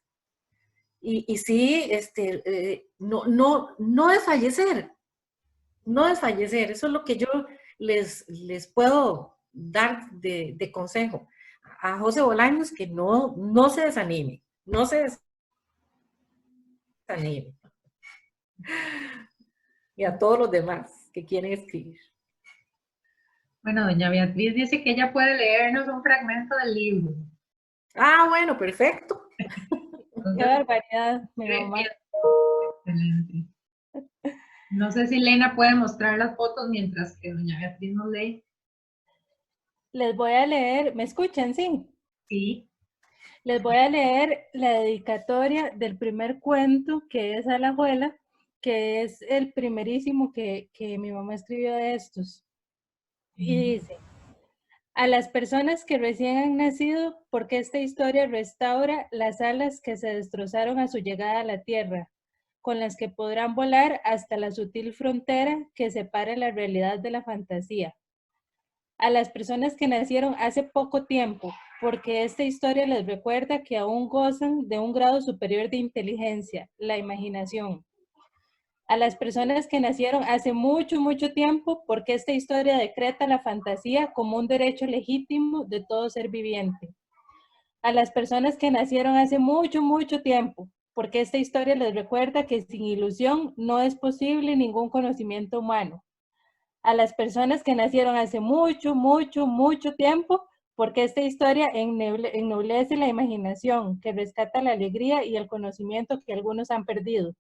Y sí, no desfallecer, no desfallecer. Eso es lo que yo les puedo dar de consejo a José Bolaños, que no se desanime, no se desanime. Y a todos los demás que quieren escribir. Bueno, doña Beatriz dice que ella puede leernos un fragmento del libro. Ah, bueno, perfecto. Qué barbaridad, mi mamá. Excelente. No sé si Elena puede mostrar las fotos mientras que doña Beatriz nos lee. Les voy a leer, ¿me escuchan? Sí. Sí. Les voy a leer la dedicatoria del primer cuento, que es a la abuela, que es el primerísimo que mi mamá escribió de estos. Y dice: a las personas que recién han nacido, porque esta historia restaura las alas que se destrozaron a su llegada a la tierra, con las que podrán volar hasta la sutil frontera que separa la realidad de la fantasía. A las personas que nacieron hace poco tiempo, porque esta historia les recuerda que aún gozan de un grado superior de inteligencia, la imaginación. A las personas que nacieron hace mucho tiempo, porque esta historia decreta la fantasía como un derecho legítimo de todo ser viviente. A las personas que nacieron hace mucho tiempo, porque esta historia les recuerda que sin ilusión no es posible ningún conocimiento humano. A las personas que nacieron hace mucho tiempo, porque esta historia ennoblece la imaginación, que rescata la alegría y el conocimiento que algunos han perdido.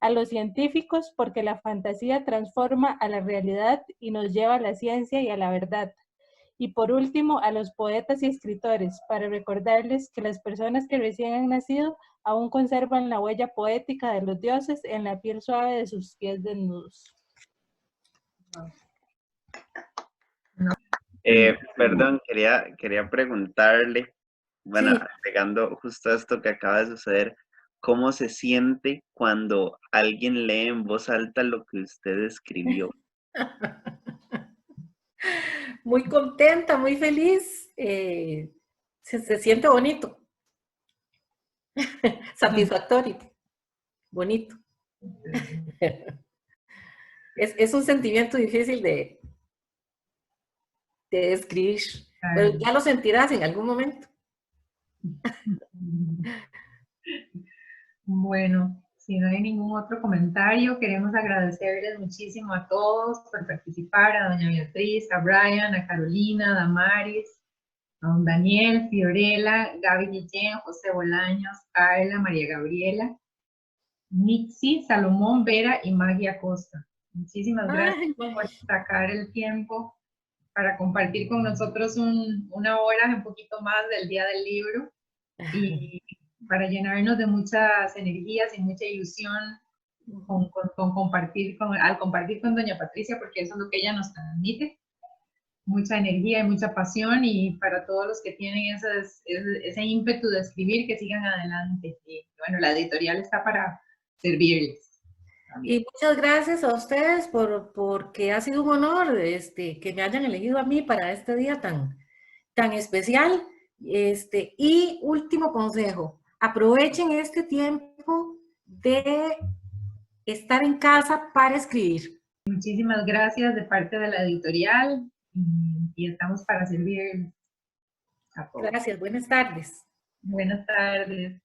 A los científicos, porque la fantasía transforma a la realidad y nos lleva a la ciencia y a la verdad. Y por último, a los poetas y escritores, para recordarles que las personas que recién han nacido aún conservan la huella poética de los dioses en la piel suave de sus pies desnudos. Perdón, quería preguntarle, bueno, Sí. pegando justo a esto que acaba de suceder, ¿cómo se siente cuando alguien lee en voz alta lo que usted escribió? Muy contenta, muy feliz. Se siente bonito. Satisfactorio. Bonito. Es un sentimiento difícil de describir, pero ya lo sentirás en algún momento. Bueno, si no hay ningún otro comentario, queremos agradecerles muchísimo a todos por participar, a doña Beatriz, a Brian, a Carolina, a Damaris, a don Daniel, Fiorella, Gaby Guillén, José Bolaños, Carla, María Gabriela, Nixie, Salomón, Vera y Maggie Acosta. Muchísimas gracias por sacar el tiempo para compartir con nosotros una hora, un poquito más del Día del Libro y para llenarnos de muchas energías y mucha ilusión al compartir con doña Patricia, porque eso es lo que ella nos transmite, mucha energía y mucha pasión, y para todos los que tienen ese ímpetu de escribir, que sigan adelante. Y bueno, la editorial está para servirles. Y muchas gracias a ustedes porque ha sido un honor que me hayan elegido a mí para este día tan especial. Y último consejo, aprovechen este tiempo de estar en casa para escribir. Muchísimas gracias de parte de la editorial y estamos para servir a todos. Gracias, buenas tardes. Buenas tardes.